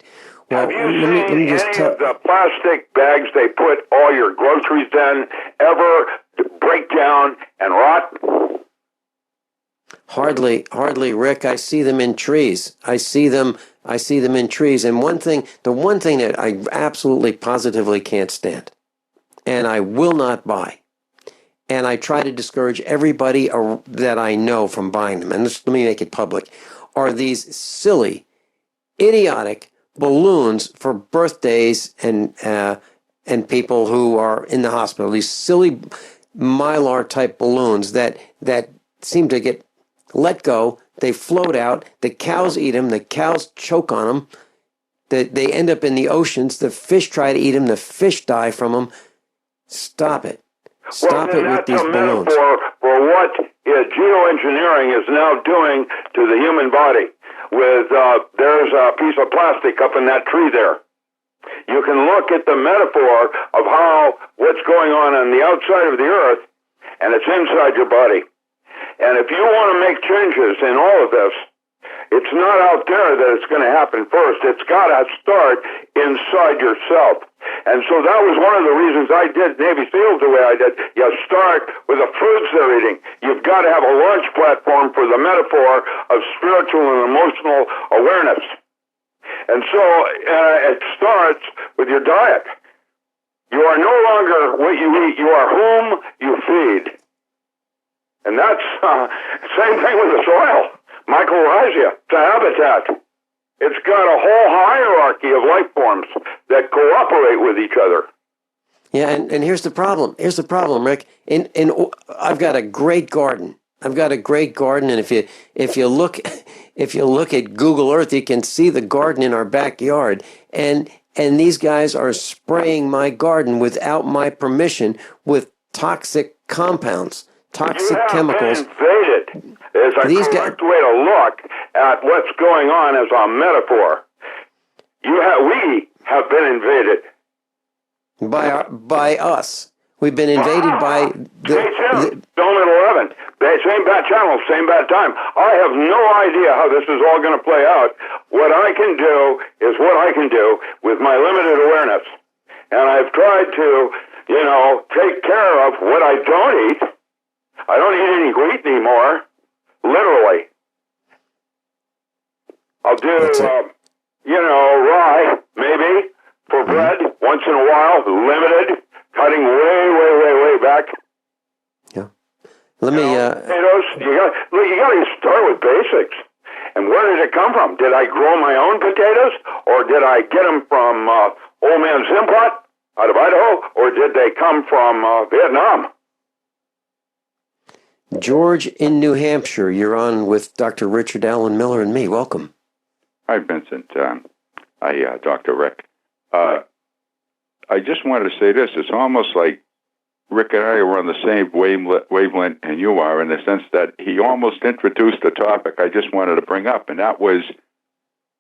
Well, have you seen any of the plastic bags they put all your groceries in ever break down and rot? Hardly, Rick. I see them in trees. I see them in trees. And the one thing that I absolutely positively can't stand, and I will not buy, and I try to discourage everybody that I know from buying them, and let me make it public, are these silly, idiotic balloons for birthdays and people who are in the hospital. These silly Mylar type balloons that seem to get let go. They float out. The cows eat them. The cows choke on them. They end up in the oceans. The fish try to eat them. The fish die from them. Stop it. Stop it with these balloons. For what geoengineering is now doing to the human body. With there's a piece of plastic up in that tree there. You can look at the metaphor of what's going on the outside of the earth, and it's inside your body. And if you want to make changes in all of this, it's not out there that it's going to happen first. It's got to start inside yourself. And so that was one of the reasons I did Navy SEALs the way I did. You start with the foods they're eating. You've got to have a launch platform for the metaphor of spiritual and emotional awareness. And so it starts with your diet. You are no longer what you eat. You are whom you feed. And that's same thing with the soil. Mycorrhiza, the habitat. It's got a whole hierarchy of life forms that cooperate with each other. Yeah, and here's the problem. Here's the problem, Rick. I've got a great garden. And if you look at Google Earth, you can see the garden in our backyard. And these guys are spraying my garden without my permission with toxic compounds, toxic chemicals. Invaded is a correct way to look at what's going on as a metaphor. We have been invaded by us. We've been invaded by Film at 11. Same bad channel, same bad time. I have no idea how this is all going to play out. What I can do is what I can do with my limited awareness. And I've tried to, take care of what I don't eat. I don't eat any wheat anymore, literally. I'll do, rye, maybe, for bread, once in a while, limited, cutting way back. Yeah. Let me, potatoes, you got to start with basics. And where did it come from? Did I grow my own potatoes, or did I get them from Old Man Zimpot out of Idaho, or did they come from Vietnam? George in New Hampshire, you're on with Dr. Richard Allen Miller and me. Welcome. Hi, Vincent. Dr. Rick. I just wanted to say this. It's almost like Rick and I were on the same wavelength and you are, in the sense that he almost introduced a topic I just wanted to bring up, and that was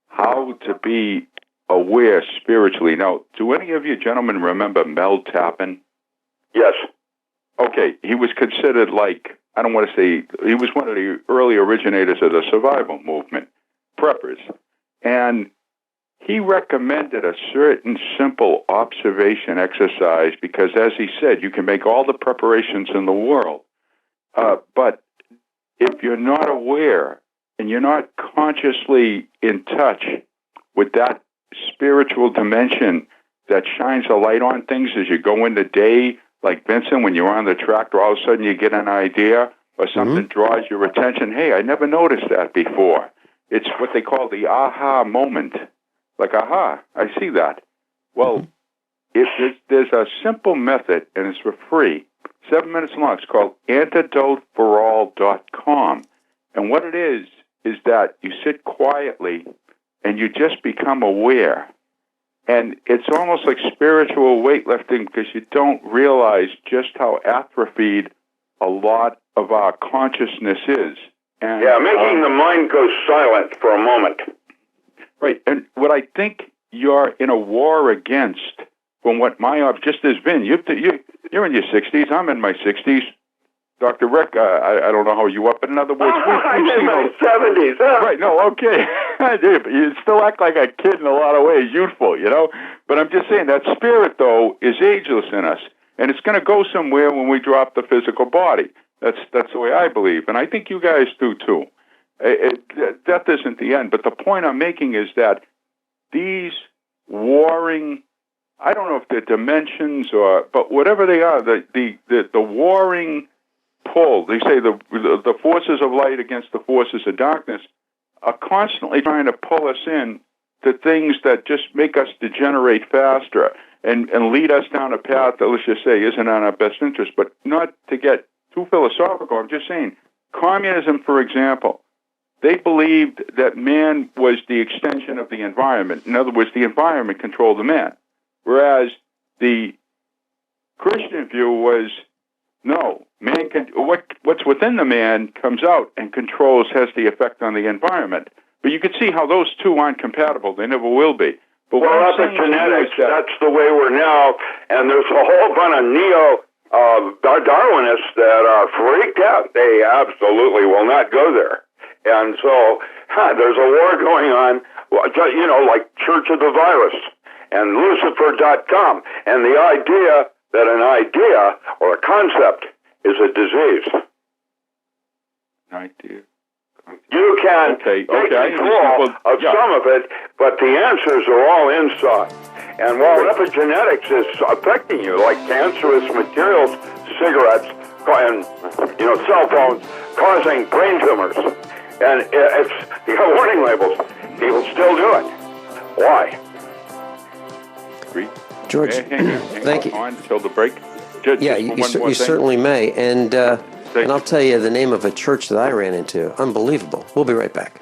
how to be aware spiritually. Now, do any of you gentlemen remember Mel Tappan? Yes. Okay, he was considered I don't want to say, he was one of the early originators of the survival movement, preppers. And he recommended a certain simple observation exercise because, as he said, you can make all the preparations in the world. But if you're not aware and you're not consciously in touch with that spiritual dimension that shines a light on things as you go in the day, like Vincent, when you're on the tractor, all of a sudden you get an idea or something draws your attention. Hey, I never noticed that before. It's what they call the aha moment. Like, aha, I see that. Well, there's a simple method, and it's for free, 7 minutes long. It's called antidoteforall.com. And what it is that you sit quietly and you just become aware. And it's almost like spiritual weightlifting because you don't realize just how atrophied a lot of our consciousness is. And, making the mind go silent for a moment. Right, and what I think you're in a war against, from what my just as Vin, you're in your 60s, I'm in my 60s. Dr. Rick, I don't know how you up, but in other words, I'm in my 70s. Huh? Right, no, okay. You still act like a kid in a lot of ways, youthful, you know? But I'm just saying, that spirit, though, is ageless in us, and it's going to go somewhere when we drop the physical body. That's the way I believe, and I think you guys do, too. Death isn't the end, but the point I'm making is that these warring, I don't know if they're dimensions but whatever they are, the warring pull, they say the forces of light against the forces of darkness are constantly trying to pull us in to things that just make us degenerate faster and lead us down a path that, let's just say, isn't in our best interest. But not to get too philosophical, I'm just saying, communism, for example, they believed that man was the extension of the environment. In other words, the environment controlled the man. Whereas the Christian view was, no, man can, what's within the man comes out and has the effect on the environment. But you can see how those two aren't compatible. They never will be. But well, epigenetics, that's the way we're now, and there's a whole bunch of Darwinists that are freaked out. They absolutely will not go there. And so there's a war going on, you know, like Church of the Virus and Lucifer.com, and the idea that an idea or a concept is a disease. Idea. You can take control of some of it, but the answers are all inside. And while epigenetics is affecting you, like cancerous materials, cigarettes, and cell phones, causing brain tumors, and it's you have warning labels, people still do it. Why? George, thank you. Until the break. You certainly may. And I'll tell you the name of a church that I ran into. Unbelievable. We'll be right back.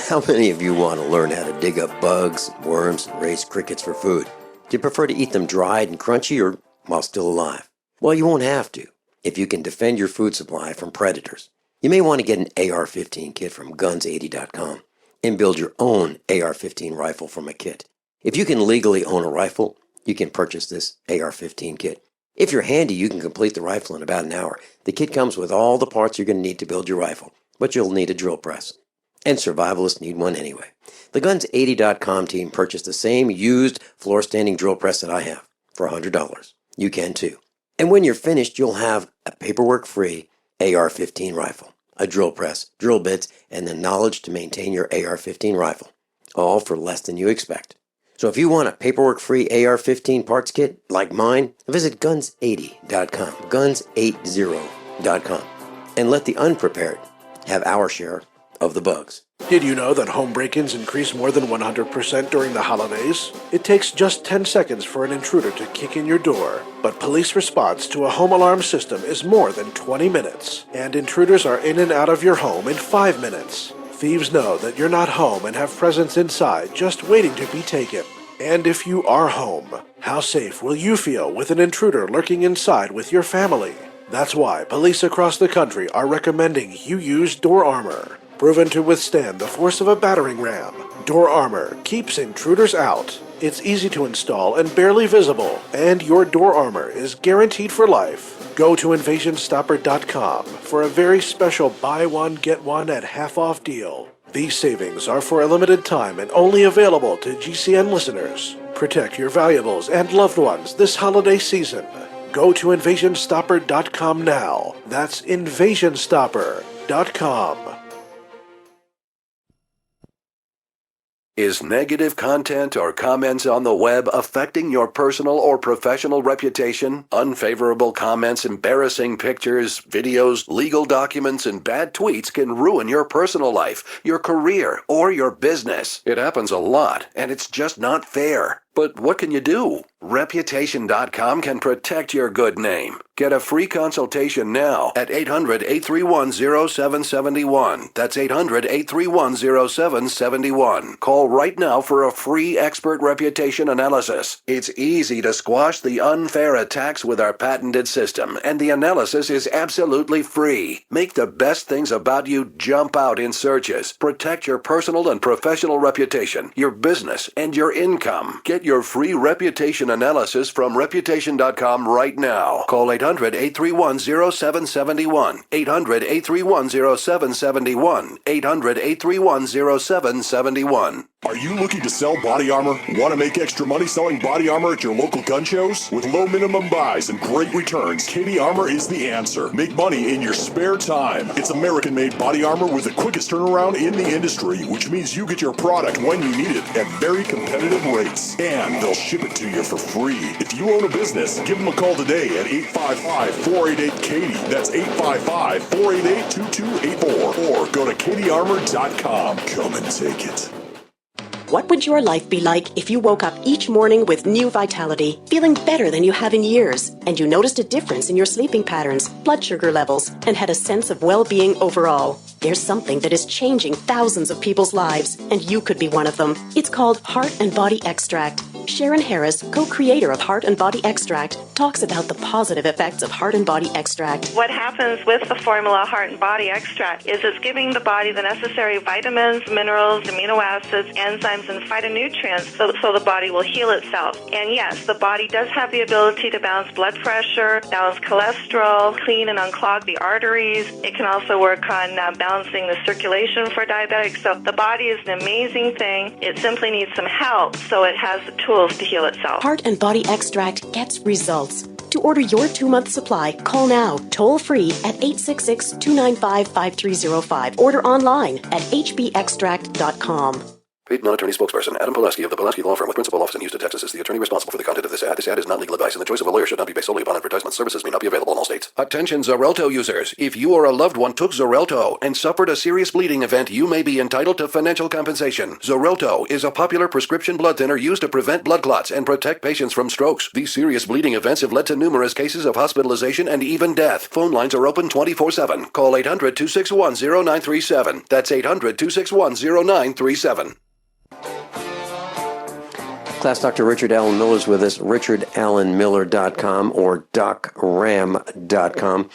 How many of you want to learn how to dig up bugs, worms, and raise crickets for food? Do you prefer to eat them dried and crunchy or while still alive? Well, you won't have to if you can defend your food supply from predators. You may want to get an AR-15 kit from guns80.com and build your own AR-15 rifle from a kit. If you can legally own a rifle, you can purchase this AR-15 kit. If you're handy, you can complete the rifle in about an hour. The kit comes with all the parts you're going to need to build your rifle, but you'll need a drill press. And survivalists need one anyway. The Guns80.com team purchased the same used floor-standing drill press that I have for $100. You can too. And when you're finished, you'll have a paperwork-free AR-15 rifle, a drill press, drill bits, and the knowledge to maintain your AR-15 rifle, all for less than you expect. So if you want a paperwork-free AR-15 parts kit like mine, visit Guns80.com, Guns80.com, and let the unprepared have our share of the bugs. Did you know that home break-ins increase more than 100% during the holidays? It takes just 10 seconds for an intruder to kick in your door, but police response to a home alarm system is more than 20 minutes, and intruders are in and out of your home in 5 minutes. Thieves know that you're not home and have presents inside just waiting to be taken. And if you are home, how safe will you feel with an intruder lurking inside with your family? That's why police across the country are recommending you use door armor. Proven to withstand the force of a battering ram, door armor keeps intruders out. It's easy to install and barely visible, and your door armor is guaranteed for life. Go to InvasionStopper.com for a very special buy one, get one at half off deal. These savings are for a limited time and only available to GCN listeners. Protect your valuables and loved ones this holiday season. Go to InvasionStopper.com now. That's InvasionStopper.com. Is negative content or comments on the web affecting your personal or professional reputation? Unfavorable comments, embarrassing pictures, videos, legal documents, and bad tweets can ruin your personal life, your career, or your business. It happens a lot, and it's just not fair. But what can you do? Reputation.com can protect your good name. Get a free consultation now at 800-831-0771. That's 800-831-0771. Call right now for a free expert reputation analysis. It's easy to squash the unfair attacks with our patented system, and the analysis is absolutely free. Make the best things about you jump out in searches. Protect your personal and professional reputation, your business, and your income. Get your free reputation analysis from Reputation.com right now. Call 800-831-0771. 800-831-0771. 800-831-0771. Are you looking to sell body armor? Want to make extra money selling body armor at your local gun shows? With low minimum buys and great returns, Katie Armor is the answer. Make money in your spare time. It's American-made body armor with the quickest turnaround in the industry, which means you get your product when you need it at very competitive rates. And they'll ship it to you for free. If you own a business, give them a call today at 855-488-KATIE. That's 855-488-2284. Or go to katiearmor.com. Come and take it. What would your life be like if you woke up each morning with new vitality, feeling better than you have in years, and you noticed a difference in your sleeping patterns, blood sugar levels, and had a sense of well-being overall? There's something that is changing thousands of people's lives, and you could be one of them. It's called Heart and Body Extract. Sharon Harris, co-creator of Heart and Body Extract, talks about the positive effects of Heart and Body Extract. What happens with the formula Heart and Body Extract is it's giving the body the necessary vitamins, minerals, amino acids, enzymes, and phytonutrients so the body will heal itself. And yes, the body does have the ability to balance blood pressure, balance cholesterol, clean and unclog the arteries. It can also work on balancing the circulation for diabetics. So the body is an amazing thing. It simply needs some help so it has the tools to heal itself. Heart and Body Extract gets results. To order your 2-month supply, call now, toll free at 866-295-5305. Order online at hbextract.com. Paid non-attorney spokesperson Adam Pulaski of the Pulaski Law Firm with principal office in Houston, Texas is the attorney responsible for the content of this ad. This ad is not legal advice, and the choice of a lawyer should not be based solely upon advertisement. Services may not be available in all states. Attention Xarelto users. If you or a loved one took Xarelto and suffered a serious bleeding event, you may be entitled to financial compensation. Xarelto is a popular prescription blood thinner used to prevent blood clots and protect patients from strokes. These serious bleeding events have led to numerous cases of hospitalization and even death. Phone lines are open 24/7. Call 800-261-0937. That's 800-261-0937. Class Dr. Richard Allen Miller is with us, richardallenmiller.com or docram.com.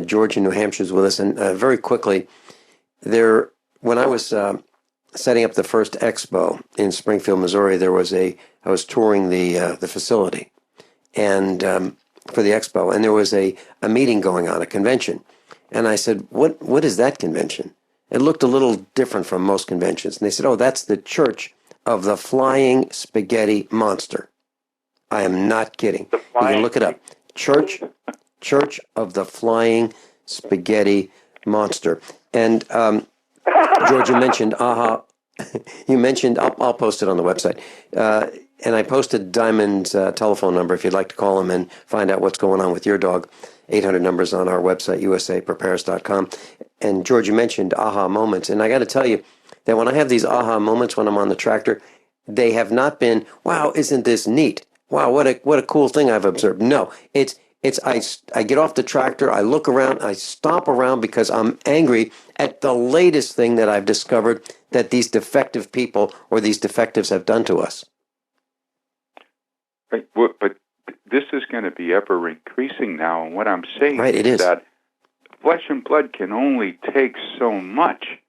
George in New Hampshire is with us. And very quickly, when I was setting up the first expo in Springfield, Missouri, I was touring the facility and for the expo, and there was a meeting going on, a convention. And I said, what is that convention? It looked a little different from most conventions. And they said, oh, that's the Church of the Flying Spaghetti Monster. I am not kidding. You can look it up. Church of the Flying Spaghetti Monster. And George, you mentioned AHA. You mentioned, I'll post it on the website. And I posted Diamond's telephone number if you'd like to call him and find out what's going on with your dog. 800 numbers on our website, usaprepares.com. And George, you mentioned aha moments. And I got to tell you that when I have these aha moments when I'm on the tractor, they have not been, wow, isn't this neat? Wow, what a cool thing I've observed. No, I get off the tractor, I look around, I stomp around because I'm angry at the latest thing that I've discovered that these defective people or these defectives have done to us. Right, but this is going to be ever increasing now, and what I'm saying is that flesh and blood can only take so much.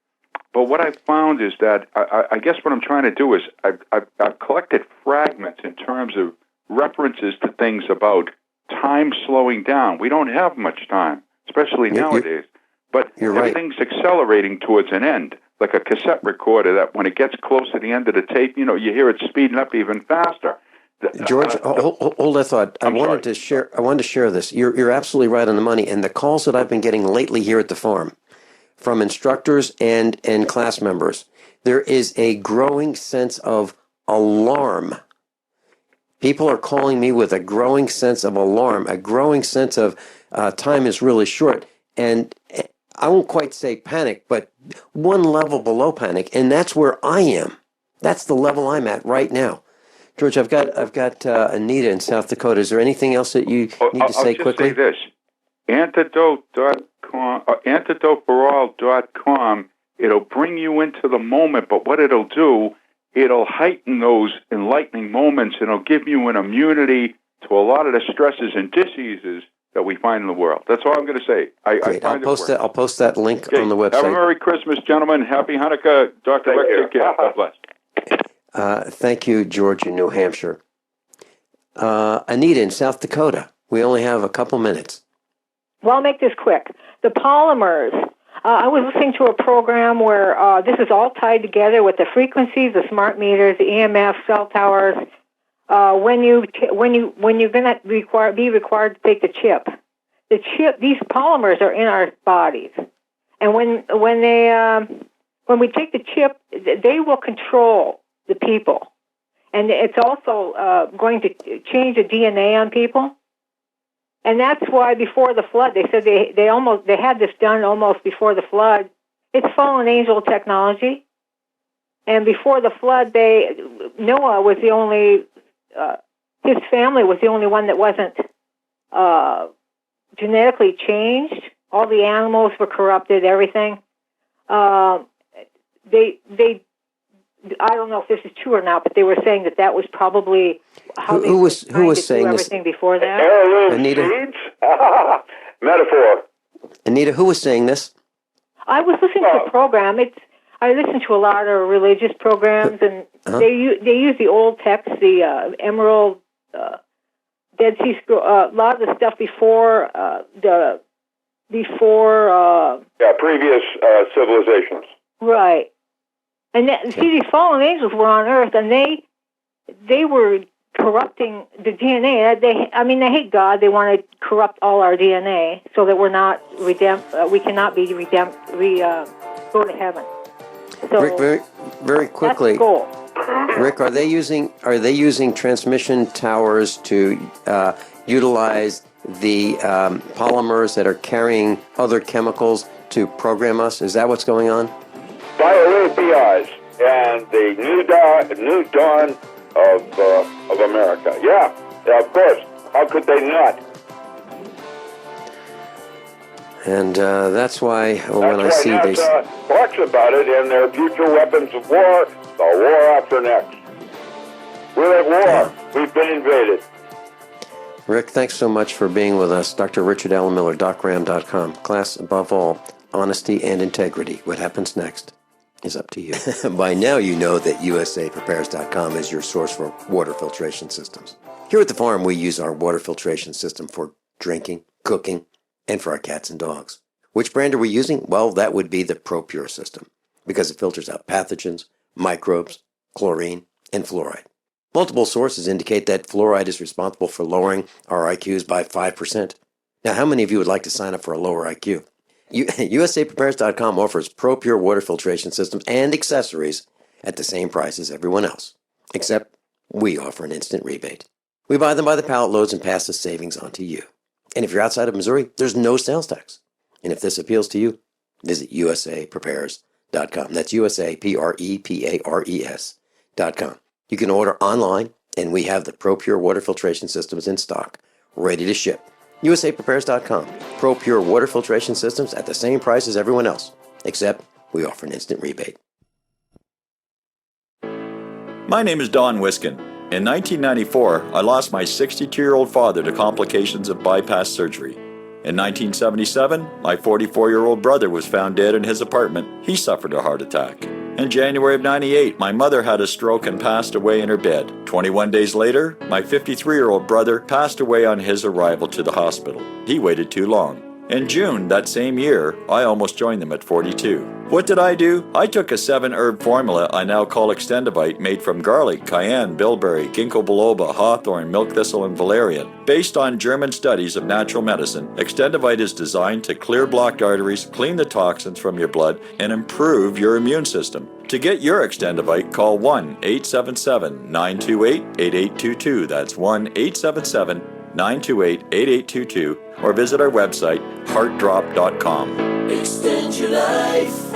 But what I've found is that I guess what I'm trying to do is I've collected fragments in terms of references to things about time slowing down. We don't have much time, especially nowadays. But everything's accelerating towards an end, like a cassette recorder that when it gets close to the end of the tape, you hear it speeding up even faster. George, hold that thought. I wanted to share this. You're absolutely right on the money. And the calls that I've been getting lately here at the farm from instructors and class members, there is a growing sense of alarm. People are calling me with a growing sense of alarm, a growing sense of time is really short. And I won't quite say panic, but one level below panic. And that's where I am. That's the level I'm at right now. George, I've got Anita in South Dakota. Is there anything else that you need to say quickly? I'll just say this. Antidote.com, antidoteforall.com, it'll bring you into the moment, but what it'll do, it'll heighten those enlightening moments, and it'll give you an immunity to a lot of the stresses and diseases that we find in the world. That's all I'm going to say. Great. I'll post that link on the website. Have a Merry Christmas, gentlemen. Happy Hanukkah. Dr. Rick, take care. God bless. Thank you, George in New Hampshire. Anita in South Dakota. We only have a couple minutes. Well, I'll make this quick. The polymers. I was listening to a program where this is all tied together with the frequencies, the smart meters, the EMF, cell towers. When you're going to be required to take the chip, these polymers are in our bodies, and when we take the chip, they will control the people, and it's also going to change the DNA on people, and that's why before the flood they said they had this done almost before the flood. It's fallen angel technology, and before the flood, Noah was the only. His family was the only one that wasn't genetically changed. All the animals were corrupted. Everything. I don't know if this is true or not, but they were saying that was probably how who was saying everything before that. Anita. Metaphor. Anita, who was saying this? I was listening to a program. I listen to a lot of religious programs, and they use the old text, the Emerald, Dead Sea Scroll, a lot of the stuff before previous civilizations. Right. And these fallen angels were on Earth, and they were corrupting the DNA. They hate God. They want to corrupt all our DNA so that we're not we cannot be go to heaven. So Rick, very quickly. That's the goal. Rick, are they using transmission towers to utilize the polymers that are carrying other chemicals to program us? Is that what's going on? Bio APIs and the new dawn of America. Yeah, of course. How could they not? And that's why I see they talks about it in their future weapons of war, the war after next. We're at war. We've been invaded. Rick, thanks so much for being with us. Dr. Richard Allen Miller, DocRam.com. Class, above all, honesty and integrity. What happens next is up to you. By now you know that USAPrepares.com is your source for water filtration systems. Here at the farm, we use our water filtration system for drinking, cooking, and for our cats and dogs. Which brand are we using? Well, that would be the ProPure system, because it filters out pathogens, microbes, chlorine, and fluoride. Multiple sources indicate that fluoride is responsible for lowering our IQs by 5%. Now, how many of you would like to sign up for a lower IQ? USAPrepares.com offers ProPure water filtration systems and accessories at the same price as everyone else, except we offer an instant rebate. We buy them by the pallet loads and pass the savings on to you. And if you're outside of Missouri, there's no sales tax. And if this appeals to you, visit USAPrepares.com. That's USAPrepares.com. You can order online, and we have the ProPure water filtration systems in stock, ready to ship. USAPrepares.com. ProPure water filtration systems at the same price as everyone else, except we offer an instant rebate. My name is Don Wiskin. In 1994, I lost my 62-year-old father to complications of bypass surgery. In 1977, my 44-year-old brother was found dead in his apartment. He suffered a heart attack. In January of 98, my mother had a stroke and passed away in her bed. 21 days later, my 53-year-old brother passed away on his arrival to the hospital. He waited too long. In June that same year, I almost joined them at 42. What did I do? I took a 7-herb formula I now call Extendivite, made from garlic, cayenne, bilberry, ginkgo biloba, hawthorn, milk thistle, and valerian. Based on German studies of natural medicine, Extendivite is designed to clear blocked arteries, clean the toxins from your blood, and improve your immune system. To get your Extendivite, call 1-877-928-8822. That's 1-877-928-8822, or visit our website, heartdrop.com. Extend your life.